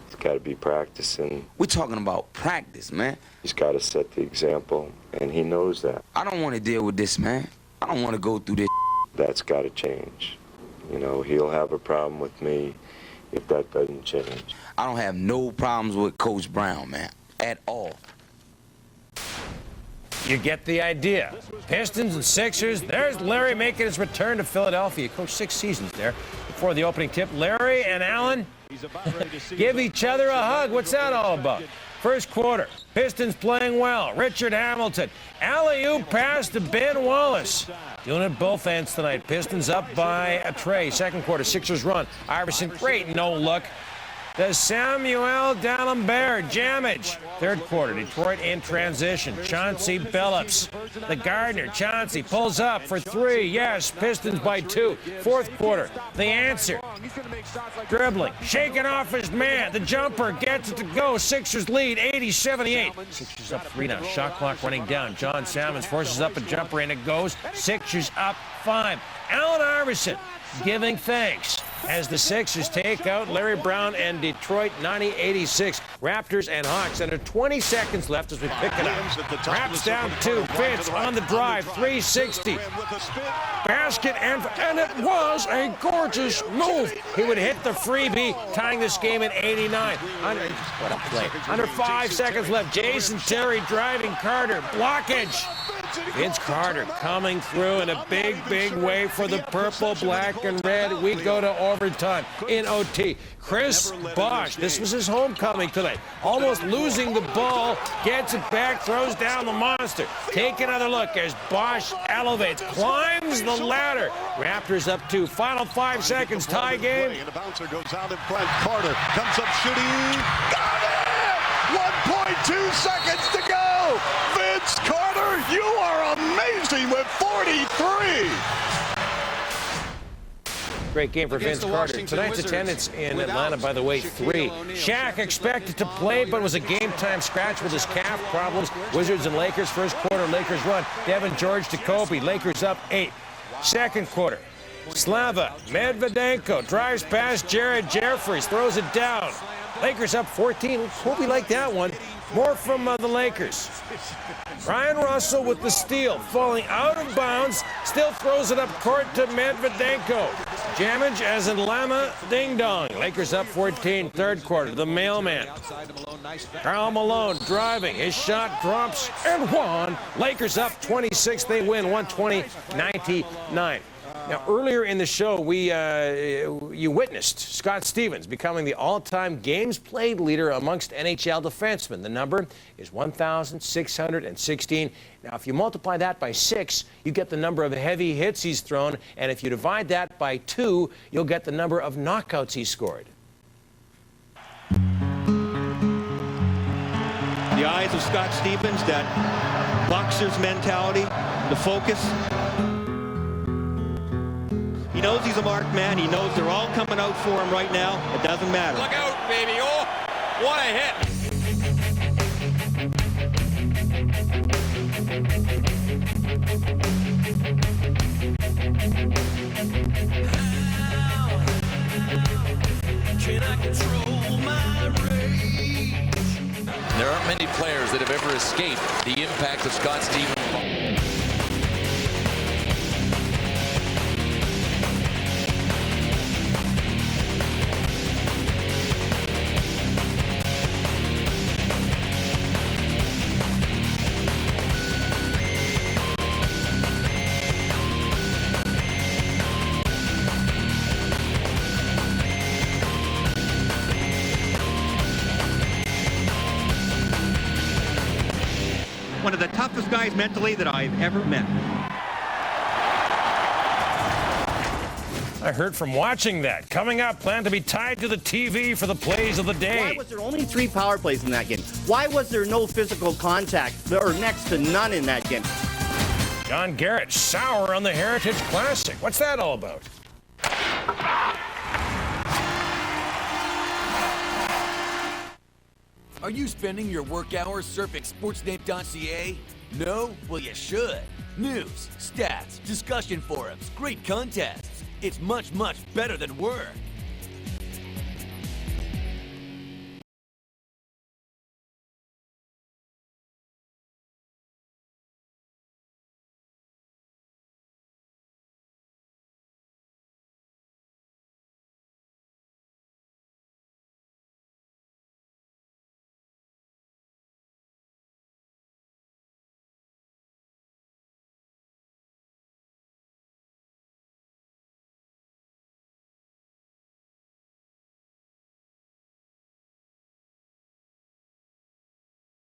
[SPEAKER 3] He's got to be practicing.
[SPEAKER 22] We're talking about practice, man.
[SPEAKER 3] He's got to set the example, and he knows that.
[SPEAKER 22] I don't want to deal with this, man. I don't want to go through this.
[SPEAKER 3] That's got to change. He'll have a problem with me if that doesn't change.
[SPEAKER 22] I don't have no problems with Coach Brown, man, at all.
[SPEAKER 2] You get the idea. Pistons and Sixers. There's Larry making his return to Philadelphia. He coached 6 seasons there. Before the opening tip, Larry and Allen give each other a hug. What's that all about? First quarter, Pistons playing well. Richard Hamilton, alley-oop pass to Ben Wallace. Doing it both ends tonight. Pistons up by a tray. Second quarter, Sixers run. Iverson, great no-look. The Samuel D'Alembert jammage. Third quarter, Detroit in transition. Chauncey Billups. The Gardner. Chauncey pulls up for 3. Yes, Pistons by 2. Fourth quarter, the answer. Dribbling, shaking off his man. The jumper gets it to go. Sixers lead 80-78. Sixers up 3 now. Shot clock running down. John Salmons forces up a jumper and it goes. Sixers up 5. Allen Iverson giving thanks as the Sixers take out Larry Brown and Detroit 90-86. Raptors and Hawks under 20 seconds left as we pick it up. Raps down 2. Fitz on the drive. 360. Basket and it was a gorgeous move. He would hit the freebie, tying this game at 89. What a play. Under 5 seconds left. Jason Terry driving Carter. Blockage. Vince Carter coming through in a big, big way for the purple, black, and red. We go to overtime in OT. Chris Bosch, this was his homecoming tonight. Almost losing the ball, gets it back, throws down the monster. Take another look as Bosch elevates, climbs the ladder. Raptors up 2. Final 5 seconds, tie game.
[SPEAKER 4] And the bouncer goes out in front. Carter comes up shooting. Got it! 1.2 seconds to go. Vince Carter, you are amazing with 43.
[SPEAKER 2] Great game for Vince Carter. Tonight's attendance in Atlanta, by the way, 3. Shaq expected to play, but was a game-time scratch with his calf problems. Wizards and Lakers, first quarter, Lakers run. Devin George to Kobe, Lakers up 8. Second quarter, Slava Medvedenko drives past Jared Jeffries, throws it down. Lakers up 14. Kobe liked that one. More from the Lakers. Ryan Russell with the steal, falling out of bounds, still throws it up court to Medvedenko. Jamage as in Lama Ding Dong. Lakers up 14, third quarter. The mailman. Karl Malone driving. His shot drops and one. Lakers up 26. They win 120-99. Now, earlier in the show, you witnessed Scott Stevens becoming the all-time games played leader amongst NHL defensemen. The number is 1,616. Now, if you multiply that by 6, you get the number of heavy hits he's thrown, and if you divide that by 2, you'll get the number of knockouts he's scored.
[SPEAKER 5] The eyes of Scott Stevens, that boxer's mentality, the focus. He knows he's a marked man. He knows they're all coming out for him right now. It doesn't matter.
[SPEAKER 24] Look out, baby. Oh, what a hit. Can I control my rage? There aren't many players that have ever escaped the impact of Scott Stevens.
[SPEAKER 5] One of the toughest guys mentally that I've ever met.
[SPEAKER 2] I heard from watching that. Coming up, plan to be tied to the TV for the plays of the day.
[SPEAKER 6] Why was there only 3 power plays in that game? Why was there no physical contact, or next to none in that game?
[SPEAKER 2] John Garrett sour on the Heritage Classic. What's that all about?
[SPEAKER 1] Are you spending your work hours surfing Sportsnet.ca? No? Well, you should. News, stats, discussion forums, great contests. It's much, much better than work.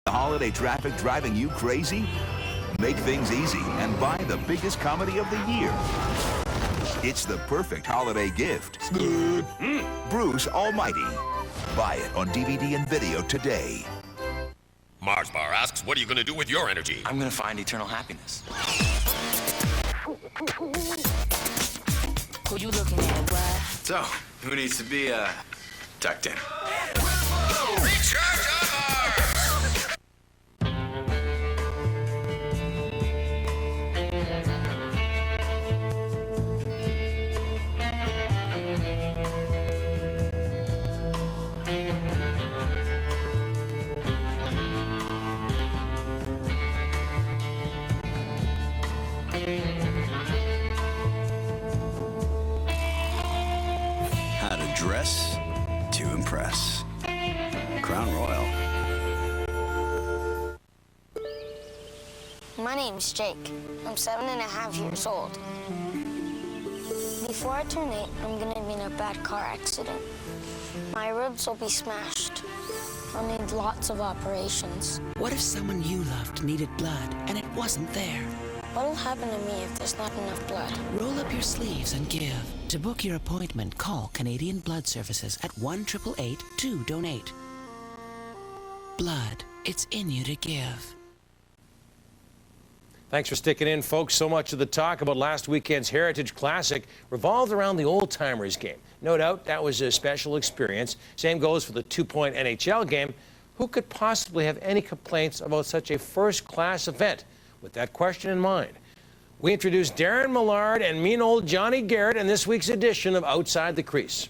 [SPEAKER 11] Holiday traffic driving you crazy? Make things easy and buy the biggest comedy of the year. It's the perfect holiday gift. Bruce Almighty. Buy it on DVD and video today.
[SPEAKER 25] Mars Bar asks, what are you going to do with your energy?
[SPEAKER 12] I'm going to find eternal happiness.
[SPEAKER 19] Who you looking at, what?
[SPEAKER 12] So, who needs to be tucked in?
[SPEAKER 25] Recharge on Mars!
[SPEAKER 8] How to dress to impress. Crown Royal.
[SPEAKER 16] My My name's Jake. I'm 7.5 years old. Before I turn 8, I'm gonna be in a bad car accident. My ribs will be smashed. I'll need lots of operations.
[SPEAKER 7] What if someone you loved needed blood and it wasn't there?
[SPEAKER 16] What'll happen to me if there's not enough blood?
[SPEAKER 7] Roll up your sleeves and give. To book your appointment, call Canadian Blood Services at 1-888-2-DONATE. Blood, it's in you to give.
[SPEAKER 2] Thanks for sticking in, folks. So much of the talk about last weekend's Heritage Classic revolved around the old-timers game. No doubt that was a special experience. Same goes for the two-point NHL game. Who could possibly have any complaints about such a first-class event? With that question in mind, we introduce Darren Millard and mean old Johnny Garrett in this week's edition of Outside the Crease.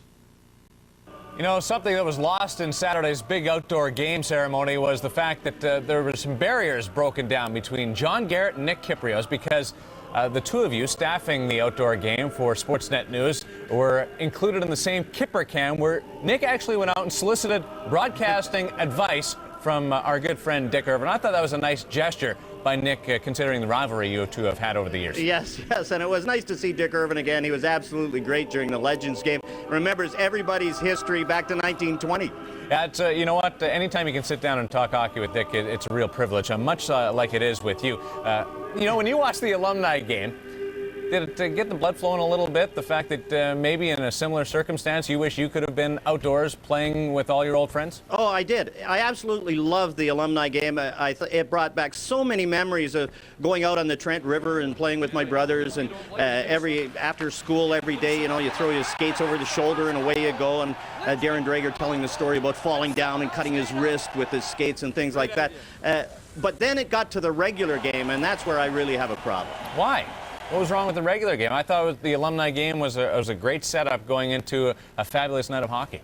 [SPEAKER 9] You know, something that was lost in Saturday's big outdoor game ceremony was the fact that there were some barriers broken down between John Garrett and Nick Kypreos because the two of you staffing the outdoor game for Sportsnet News were included in the same Kipper cam where Nick actually went out and solicited broadcasting advice from our good friend Dick Irvin. I thought that was a nice gesture by Nick, considering the rivalry you two have had over the years.
[SPEAKER 6] Yes, and it was nice to see Dick Irvin again. He was absolutely great during the Legends game. Remembers everybody's history back to 1920.
[SPEAKER 9] Yeah, it's, you know what, anytime you can sit down and talk hockey with Dick, it's a real privilege, much like it is with you. You know, when you watch the alumni game, did it get the blood flowing a little bit? The fact that maybe in a similar circumstance, you wish you could have been outdoors playing with all your old friends?
[SPEAKER 6] Oh, I did. I absolutely loved the alumni game. It brought back so many memories of going out on the Trent River and playing with my brothers. And after school every day, you know, you throw your skates over the shoulder and away you go. And Darren Drager telling the story about falling down and cutting his wrist with his skates and things like that. But then it got to the regular game, and that's where I really have a problem.
[SPEAKER 9] Why? What was wrong with the regular game? I thought the alumni game was a great setup going into a fabulous night of hockey.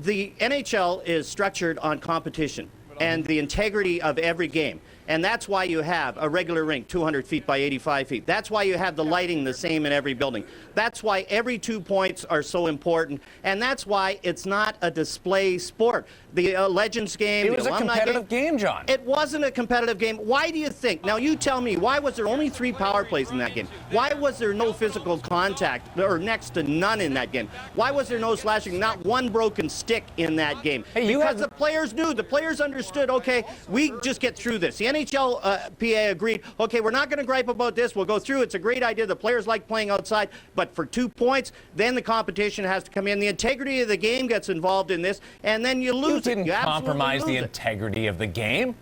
[SPEAKER 6] The NHL is structured on competition and the integrity of every game. And that's why you have a regular rink 200 feet by 85 feet. That's why you have the lighting the same in every building. That's why every 2 points are so important. And that's why it's not a display sport. The Legends game,
[SPEAKER 9] it was
[SPEAKER 6] the
[SPEAKER 9] a
[SPEAKER 6] alumni
[SPEAKER 9] competitive game, John.
[SPEAKER 6] It wasn't a competitive game. Why do you think? Now you tell me, why was there only 3 power plays in that game? Why was there no physical contact, or next to none in that game? Why was there no slashing, not one broken stick in that game?
[SPEAKER 9] Hey,
[SPEAKER 6] because the players knew, the players understood, okay, we just get through this. The NHL PA agreed, okay, we're not going to gripe about this, we'll go through, it's a great idea, the players like playing outside, but for 2 points, then the competition has to come in, the integrity of the game gets involved in this, and then you lose
[SPEAKER 9] it. You didn't compromise the integrity of the game.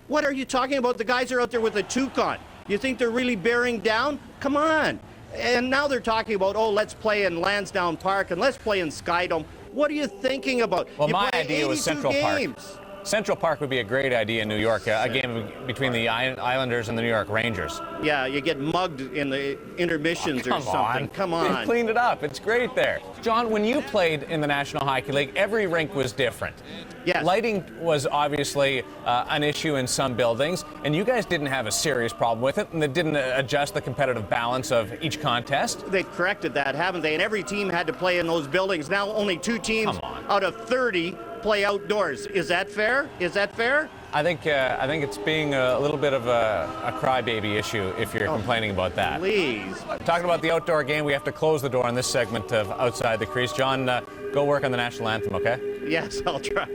[SPEAKER 6] What are you talking about? The guys are out there with a toque on. You think they're really bearing down? Come on. And now they're talking about, oh, let's play in Lansdowne Park and let's play in Skydome. What are you thinking about?
[SPEAKER 9] Well,
[SPEAKER 6] you
[SPEAKER 9] my idea was Central
[SPEAKER 6] games.
[SPEAKER 9] Park. Central Park would be a great idea in New York, a game between the Islanders and the New York Rangers.
[SPEAKER 6] Yeah, you get mugged in the intermissions or something. Come on.
[SPEAKER 9] They cleaned it up. It's great there. John, when you played in the National Hockey League, every rink was different.
[SPEAKER 6] Yes.
[SPEAKER 9] Lighting was obviously an issue in some buildings, and you guys didn't have a serious problem with it, and they didn't adjust the competitive balance of each contest.
[SPEAKER 6] They've corrected that, haven't they? And every team had to play in those buildings. Now only 2 teams out of 30 play outdoors. Is that fair? Is that fair?
[SPEAKER 9] I think it's being a little bit of a crybaby issue if you're complaining about that.
[SPEAKER 6] Please.
[SPEAKER 9] Talking about the outdoor game, we have to close the door on this segment of Outside the Crease. John, go work on the national anthem, okay?
[SPEAKER 6] Yes, I'll try.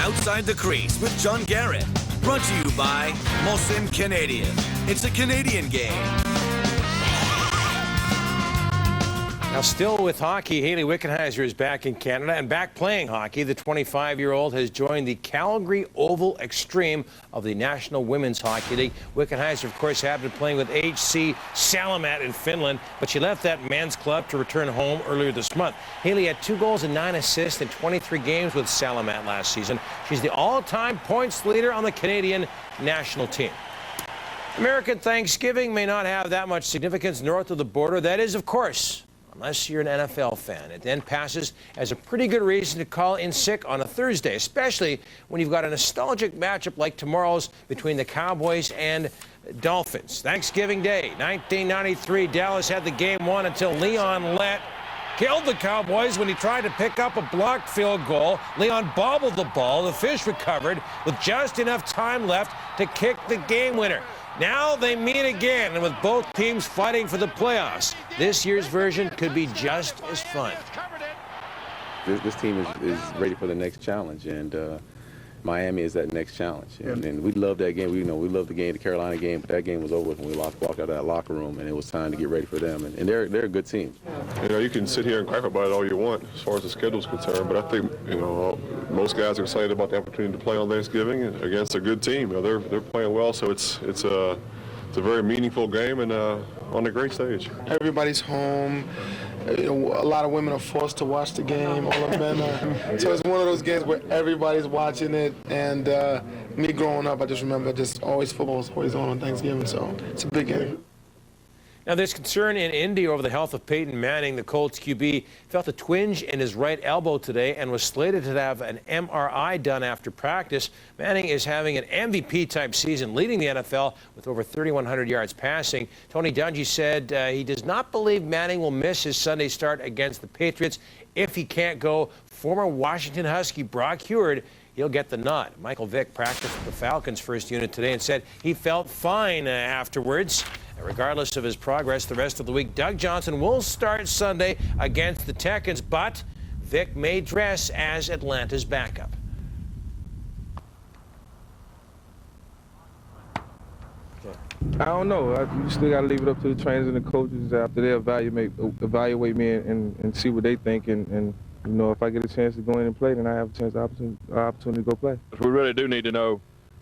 [SPEAKER 1] Outside the Crease with John Garrett. Brought to you by Molson Canadian. It's a Canadian game.
[SPEAKER 2] Now, still with hockey, Hayley Wickenheiser is back in Canada and back playing hockey. The 25-year-old has joined the Calgary Oval Extreme of the National Women's Hockey League. Wickenheiser, of course, had been playing with HC Salamat in Finland, but she left that men's club to return home earlier this month. Hayley had 2 goals and 9 assists in 23 games with Salamat last season. She's the all-time points leader on the Canadian national team. American Thanksgiving may not have that much significance north of the border. That is, of course, unless you're an NFL fan. It then passes as a pretty good reason to call in sick on a Thursday, especially when you've got a nostalgic matchup like tomorrow's between the Cowboys and Dolphins. Thanksgiving Day, 1993, Dallas had the game won until Leon Lett killed the Cowboys when he tried to pick up a blocked field goal. Leon bobbled the ball. The Fish recovered with just enough time left to kick the game winner. Now they meet again, and with both teams fighting for the playoffs, this year's version could be just as fun.
[SPEAKER 10] This team is ready for the next challenge, and Miami is that next challenge. And we love that game. We love the game, the Carolina game, but that game was over when we walked out of that locker room, and it was time to get ready for them. And they're a good team.
[SPEAKER 13] You know, you can sit here and gripe about it all you want as far as the schedule's concerned, but I think, you know, most guys are excited about the opportunity to play on Thanksgiving against a good team. You know, they're playing well, so it's a very meaningful game and on a great stage.
[SPEAKER 19] Everybody's home. You know, a lot of women are forced to watch the game. All the men are. So it's one of those games where everybody's watching it. And me growing up, I just remember football was always on Thanksgiving. So it's a big game.
[SPEAKER 2] Now, there's concern in Indy over the health of Peyton Manning. The Colts QB felt a twinge in his right elbow today and was slated to have an MRI done after practice. Manning is having an MVP-type season, leading the NFL with over 3,100 yards passing. Tony Dungy said he does not believe Manning will miss his Sunday start against the Patriots. If he can't go, former Washington Husky Brock Huard, he'll get the nod. Michael Vick practiced with the Falcons' first unit today and said he felt fine afterwards. Regardless of his progress the rest of the week, Doug Johnson will start Sunday against the Texans, but Vick may dress as Atlanta's backup.
[SPEAKER 20] I don't know. You still got to leave it up to the trainers and the coaches after they evaluate me and see what they think. And you know, if I get a chance to go in and play, then I have a chance, opportunity to go play.
[SPEAKER 23] We really do need to know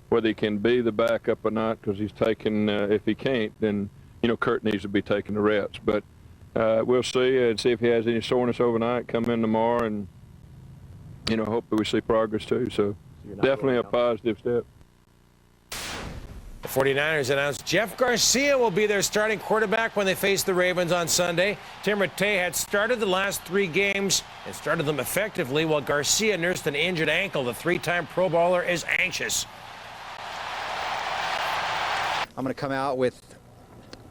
[SPEAKER 23] whether he can be the backup or not, because he's taking, if he can't, then, you know, Kurt needs to be taking the reps. But we'll see and see if he has any soreness overnight, come in tomorrow, and, you know, hope that we see progress too. So definitely a positive step.
[SPEAKER 2] The 49ers announced Jeff Garcia will be their starting quarterback when they face the Ravens on Sunday. Tim Rattay had started the last 3 games and started them effectively, while Garcia nursed an injured ankle. The 3-time Pro Bowler is anxious.
[SPEAKER 26] I'm going to come out with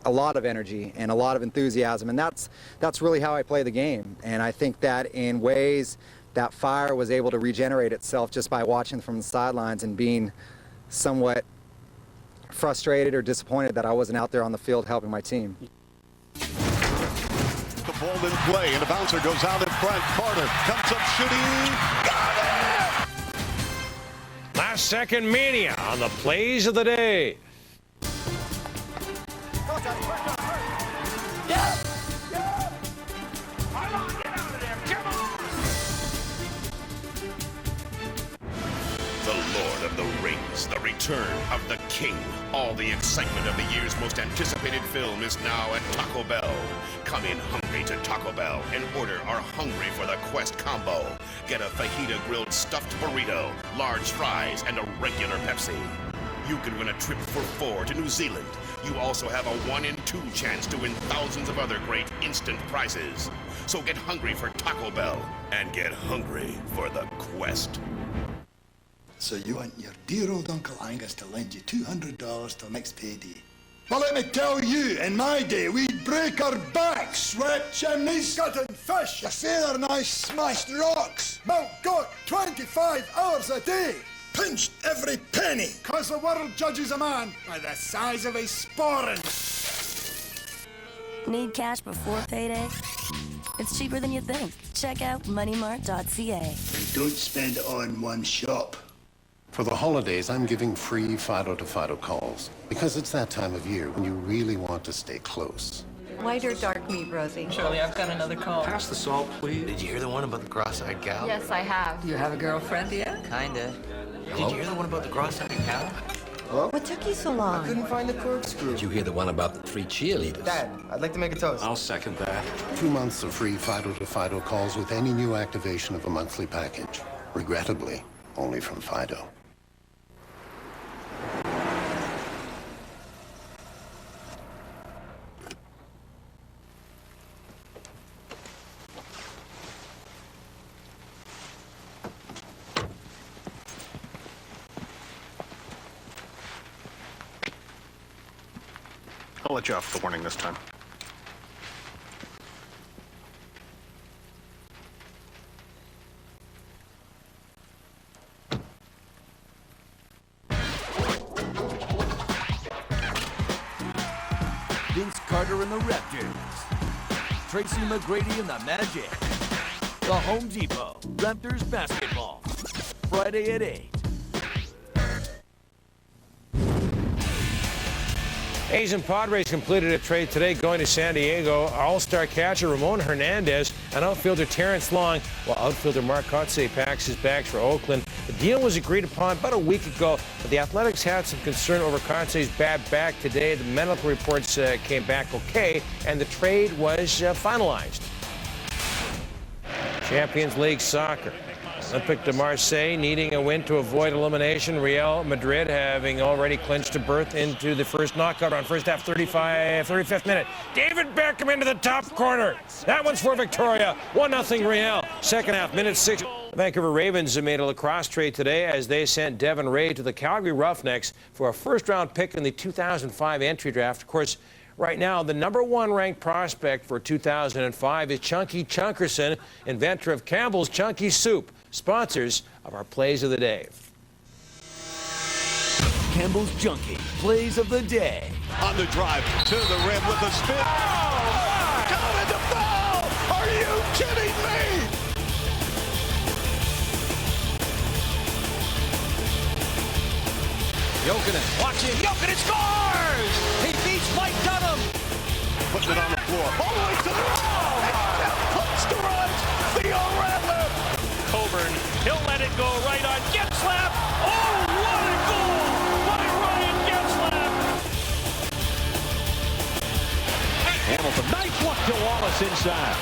[SPEAKER 26] a lot of energy and a lot of enthusiasm, and that's really how I play the game. And I think that in ways that fire was able to regenerate itself just by watching from the sidelines and being somewhat frustrated or disappointed that I wasn't out there on the field helping my team.
[SPEAKER 4] The ball in play, and the bouncer goes out in front. Carter comes up shooting. Got it!
[SPEAKER 2] Last second mania on the plays of the day.
[SPEAKER 25] The Lord of the Rings, the return of the King. All the excitement of the year's most anticipated film is now at Taco Bell. Come in hungry to Taco Bell and order our Hungry for the Quest combo. Get a fajita grilled stuffed burrito, large fries, and a regular Pepsi. You can win a trip for 4 to New Zealand. You also have a 1 in 2 chance to win thousands of other great instant prizes. So get hungry for Taco Bell and get hungry for the Quest.
[SPEAKER 27] So you want your dear old Uncle Angus to lend you $200 till next payday?
[SPEAKER 28] Well, let me tell you, in my day, we'd break our backs, swept chimneys, gutted fish, the feather and I smashed rocks, milk goat 25 hours a day, pinched every penny, 'cause the world judges a man by the size of his sporran.
[SPEAKER 29] Need cash before payday? It's cheaper than you think. Check out moneymart.ca.
[SPEAKER 27] Don't spend it on one shop.
[SPEAKER 30] For the holidays, I'm giving free Fido-to-Fido calls because it's that time of year when you really want to stay close.
[SPEAKER 31] Light or dark meat, Rosie?
[SPEAKER 32] Shirley, I've got another call.
[SPEAKER 33] Pass the salt, please. Did you hear the one about the cross-eyed gal?
[SPEAKER 31] Yes, I have. Do you have a girlfriend yet?
[SPEAKER 33] Kinda. Hello? Did you hear the one about the cross-eyed gal?
[SPEAKER 31] Hello? What took you so long?
[SPEAKER 33] I couldn't find the corkscrew. Did you hear the one about the 3 cheerleaders?
[SPEAKER 30] Dad,
[SPEAKER 33] I'd like to make a toast. I'll second that.
[SPEAKER 30] 2 months of free Fido-to-Fido calls with any new activation of a monthly package. Regrettably, only from Fido.
[SPEAKER 34] I'll let you off the warning this time.
[SPEAKER 1] Vince Carter and the Raptors. Tracy McGrady and the Magic. The Home Depot, Raptors basketball. Friday at 8.
[SPEAKER 2] A's and Padres completed a trade today going to San Diego. All-star catcher Ramon Hernandez and outfielder Terrence Long, while outfielder Mark Kotsay packs his bags for Oakland. The deal was agreed upon about a week ago, but the Athletics had some concern over Kotsay's bad back today. The medical reports came back okay, and the trade was finalized. Champions League soccer. Olympique de Marseille needing a win to avoid elimination. Real Madrid having already clinched a berth into the first knockout on first half 35th minute. David Beckham into the top corner. That one's for Victoria. 1-0 Real. Second half, minute 6. The Vancouver Ravens made a lacrosse trade today as they sent Devin Ray to the Calgary Roughnecks for a first-round pick in the 2005 entry draft. Of course, right now, the #1 ranked prospect for 2005 is Chunky Chunkerson, inventor of Campbell's Chunky Soup, sponsors of our Plays of the Day.
[SPEAKER 1] Campbell's Junkie, Plays of the Day.
[SPEAKER 4] On the drive to the rim with a spin. Oh, counted the foul! Are you kidding me?
[SPEAKER 3] Jokinen, watching, Jokinen scores! He beats Mike Dunham!
[SPEAKER 4] Puts it on the floor, all the way to the wall! Puts to right, Theo Radler!
[SPEAKER 5] Coburn, he'll let it go right on Getzlaf! Oh, what a goal by Ryan Getzlaf!
[SPEAKER 4] Hamilton, nice look to Wallace inside.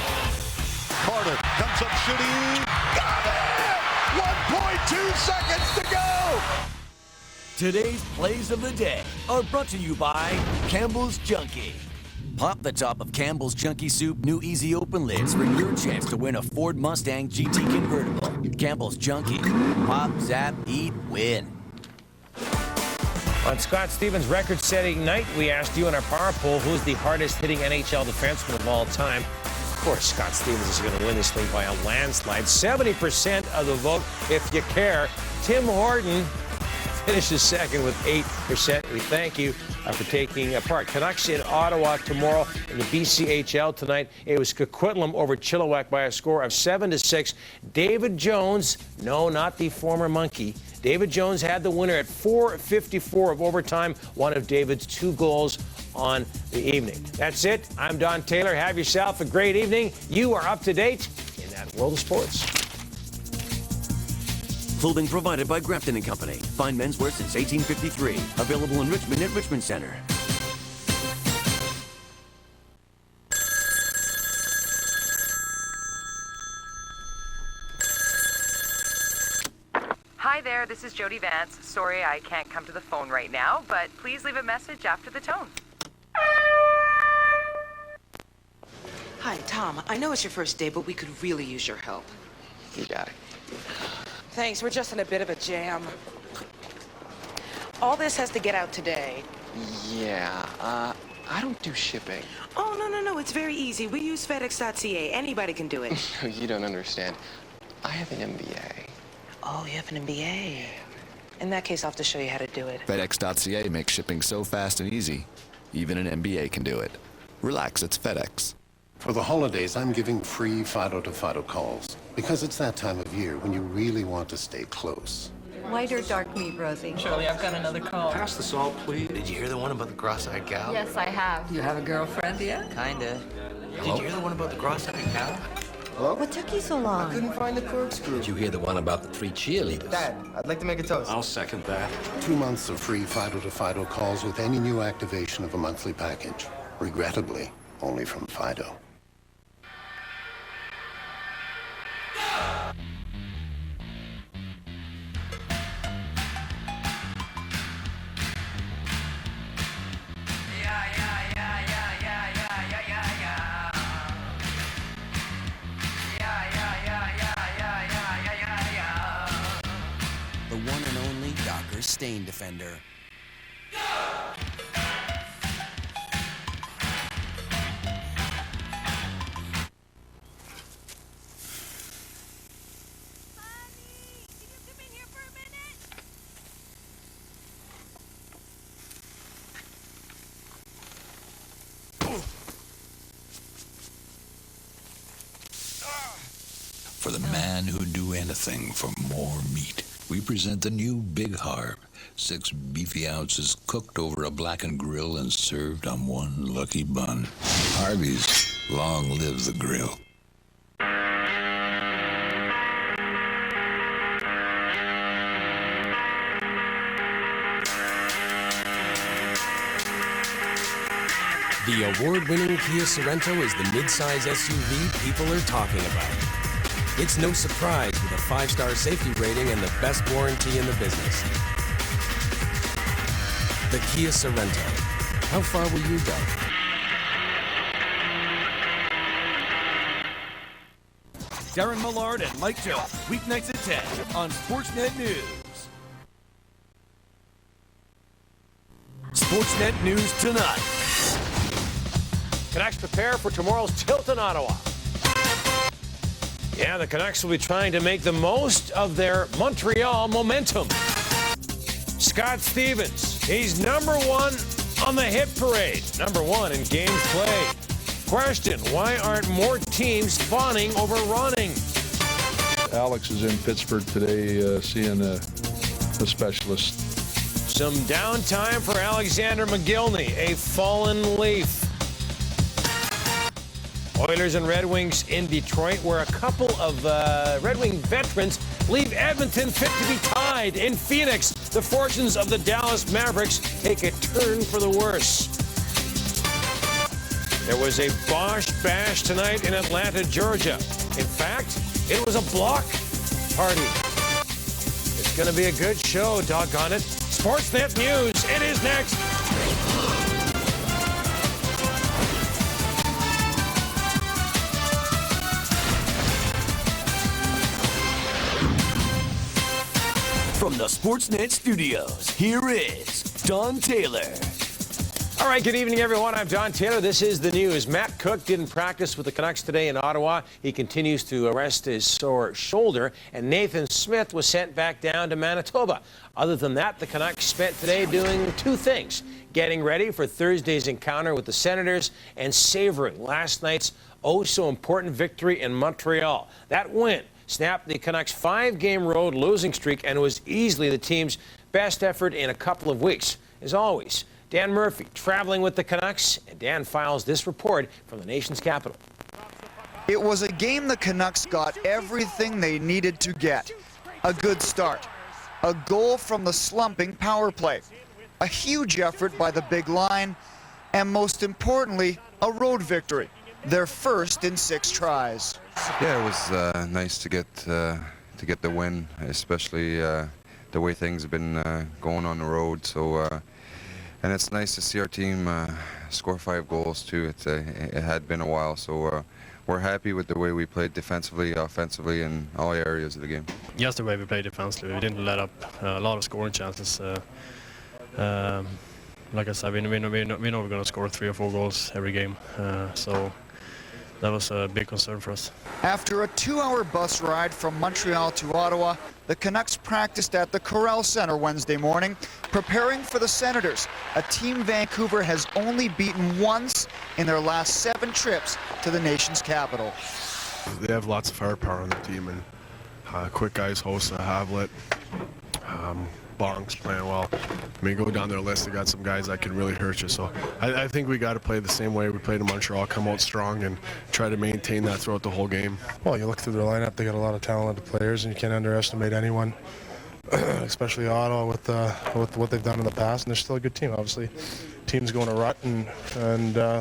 [SPEAKER 4] Carter comes up shooting, got it! 1.2 seconds to go!
[SPEAKER 1] Today's Plays of the Day are brought to you by Campbell's Junkie. Pop the top of Campbell's Junkie Soup new easy open lids for your chance to win a Ford Mustang GT convertible. Campbell's Junkie. Pop, zap, eat, win.
[SPEAKER 2] On Scott Stevens' record-setting night, we asked you in our power poll who's the hardest-hitting NHL defenseman of all time. Of course, Scott Stevens is going to win this thing by a landslide. 70% of the vote, if you care. Tim Horton finishes second with 8%. We thank you for taking part. Canucks in Ottawa tomorrow in the BCHL tonight. It was Coquitlam over Chilliwack by a score of 7-6. David Jones, no, not the former Monkey. David Jones had the winner at 4:54 of overtime, one of David's 2 goals on the evening. That's it. I'm Don Taylor. Have yourself a great evening. You are up to date in that world of sports.
[SPEAKER 1] Clothing provided by Grafton & Company. Fine menswear since 1853. Available in Richmond at Richmond Center.
[SPEAKER 8] Hi there, this is Jody Vance. Sorry I can't come to the phone right now, but please leave a message after the tone.
[SPEAKER 11] Hi, Tom. I know it's your first day, but we could really use your help.
[SPEAKER 33] You got it.
[SPEAKER 11] Thanks, we're just in a bit of a jam. All this has to get out today.
[SPEAKER 33] Yeah, I don't do shipping.
[SPEAKER 11] Oh, no, it's very easy. We use FedEx.ca. Anybody can do it.
[SPEAKER 33] You don't understand. I have an MBA.
[SPEAKER 11] Oh, you have an MBA. In that case, I'll have to show you how to do it.
[SPEAKER 12] FedEx.ca makes shipping so fast and easy. Even an MBA can do it. Relax, it's FedEx.
[SPEAKER 30] For the holidays, I'm giving free Fido-to-Fido calls because it's that time of year when you really want to stay close.
[SPEAKER 31] White or dark meat, Rosie?
[SPEAKER 33] Shirley, I've got another call. Pass the salt, please. Did you hear the one about the cross-eyed gal?
[SPEAKER 31] Yes, I have. Do you have a girlfriend yet?
[SPEAKER 33] Kinda.
[SPEAKER 30] Hello?
[SPEAKER 33] Did you hear the one about the cross-eyed gal?
[SPEAKER 31] Hello? What took you so long?
[SPEAKER 33] Couldn't find the corkscrew. Did you hear the one about the 3 cheerleaders? Dad, I'd like to make a toast. I'll second that.
[SPEAKER 30] 2 months of free Fido-to-Fido calls with any new activation of a monthly package. Regrettably, only from Fido.
[SPEAKER 1] The one and only Docker Stain Defender.
[SPEAKER 6] For the man who'd do anything for more meat, we present the new Big Harb. 6 beefy ounces cooked over a blackened grill and served on one lucky bun. Harvey's, long live the grill.
[SPEAKER 7] The award-winning Kia Sorento is the midsize SUV people are talking about. It's no surprise with a 5-star safety rating and the best warranty in the business. The Kia Sorento. How far will you go?
[SPEAKER 1] Darren Millard and Mike Joe, weeknights at 10 on Sportsnet News. Sportsnet News tonight.
[SPEAKER 2] Canucks prepare for tomorrow's tilt in Ottawa. Yeah, the Canucks will be trying to make the most of their Montreal momentum. Scott Stevens, he's #1 on the hit parade. #1 in games played. Question, why aren't more teams fawning over running?
[SPEAKER 23] Alex is in Pittsburgh today seeing a specialist.
[SPEAKER 2] Some downtime for Alexander McGillney, a fallen leaf. Oilers and Red Wings in Detroit, where a couple of Red Wing veterans leave Edmonton fit to be tied. In Phoenix, the fortunes of the Dallas Mavericks take a turn for the worse. There was a Bosch Bash tonight in Atlanta, Georgia. In fact, it was a block party. It's going to be a good show, doggone it. Sportsnet News, it is next.
[SPEAKER 1] From the Sportsnet studios, here is Don Taylor.
[SPEAKER 2] All right, good evening, everyone. I'm Don Taylor. This is the news. Matt Cook didn't practice with the Canucks today in Ottawa. He continues to rest his sore shoulder. And Nathan Smith was sent back down to Manitoba. Other than that, the Canucks spent today doing 2 things. Getting ready for Thursday's encounter with the Senators and savoring last night's oh-so-important victory in Montreal. That win snapped the Canucks' 5-game road losing streak and was easily the team's best effort in a couple of weeks. As always, Dan Murphy traveling with the Canucks, and Dan files this report from the nation's capital.
[SPEAKER 9] It was a game the Canucks got everything they needed to get. A good start, a goal from the slumping power play, a huge effort by the big line, and most importantly, a road victory, their first in 6 tries.
[SPEAKER 10] Yeah, it was nice to get the win, especially the way things have been going on the road. So, and it's nice to see our team score 5 goals too. It had been a while, so we're happy with the way we played defensively, offensively, in all areas of the game.
[SPEAKER 14] Just the way we played defensively, we didn't let up a lot of scoring chances. Like I said, we know we're going to score 3 or 4 goals every game, so that was a big concern for us.
[SPEAKER 9] After a 2-hour bus ride from Montreal to Ottawa, the Canucks practiced at the Corral Center Wednesday morning, preparing for the Senators, a team Vancouver has only beaten once in their last 7 trips to the nation's capital.
[SPEAKER 15] They have lots of firepower on their team, and quick guys, Hossa, Havlet, Bonk's playing well. I mean, go down their list, they got some guys that can really hurt you. So I think we got to play the same way we played in Montreal, come out strong and try to maintain that throughout the whole game. Well, you look through their lineup, they got a lot of talented players, and you can't underestimate anyone, especially Ottawa with what they've done in the past, and they're still a good team, obviously. Team's going to rut and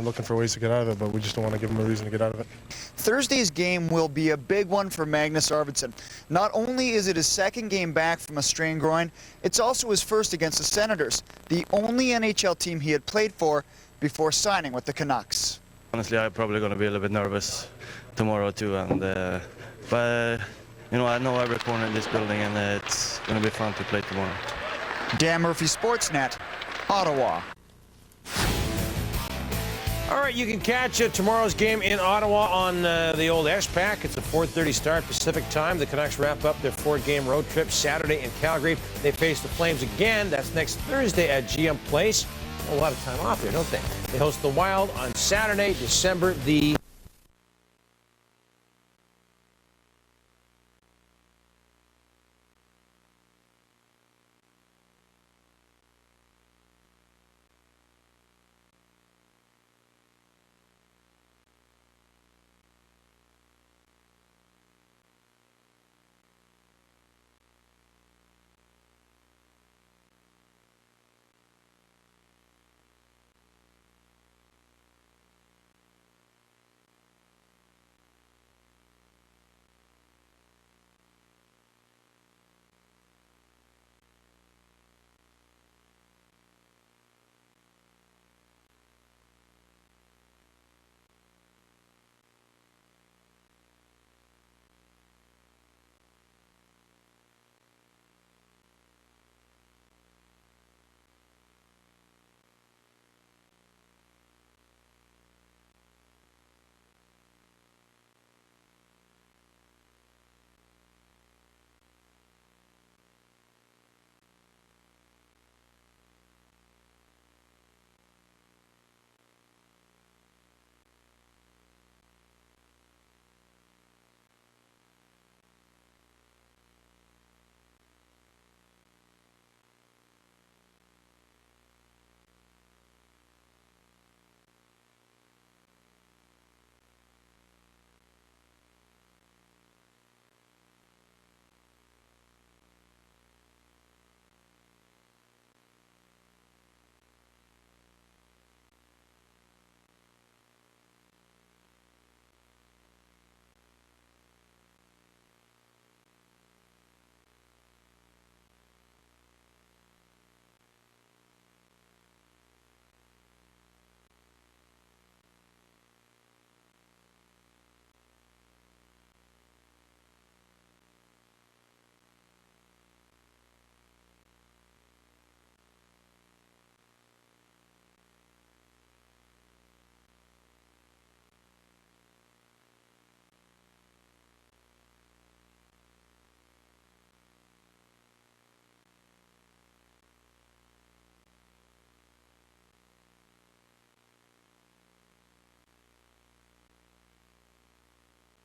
[SPEAKER 15] looking for ways to get out of it, but we just don't want to give them a reason to get out of it.
[SPEAKER 9] Thursday's game will be a big one for Magnus Arvidsson. Not only is it his 2nd game back from a strained groin, it's also his first against the Senators, the only NHL team he had played for before signing with the Canucks.
[SPEAKER 16] Honestly, I'm probably going to be a little bit nervous tomorrow too, but you know, I know every corner in this building, and it's going to be fun to play tomorrow.
[SPEAKER 9] Dan Murphy, Sportsnet, Ottawa.
[SPEAKER 2] All right, you can catch tomorrow's game in Ottawa on the old SPAC. It's a 4:30 start Pacific time. The Canucks wrap up their 4-game road trip Saturday in Calgary. They face the Flames again. That's next Thursday at GM Place. A lot of time off there, don't they? They host the Wild on Saturday, December the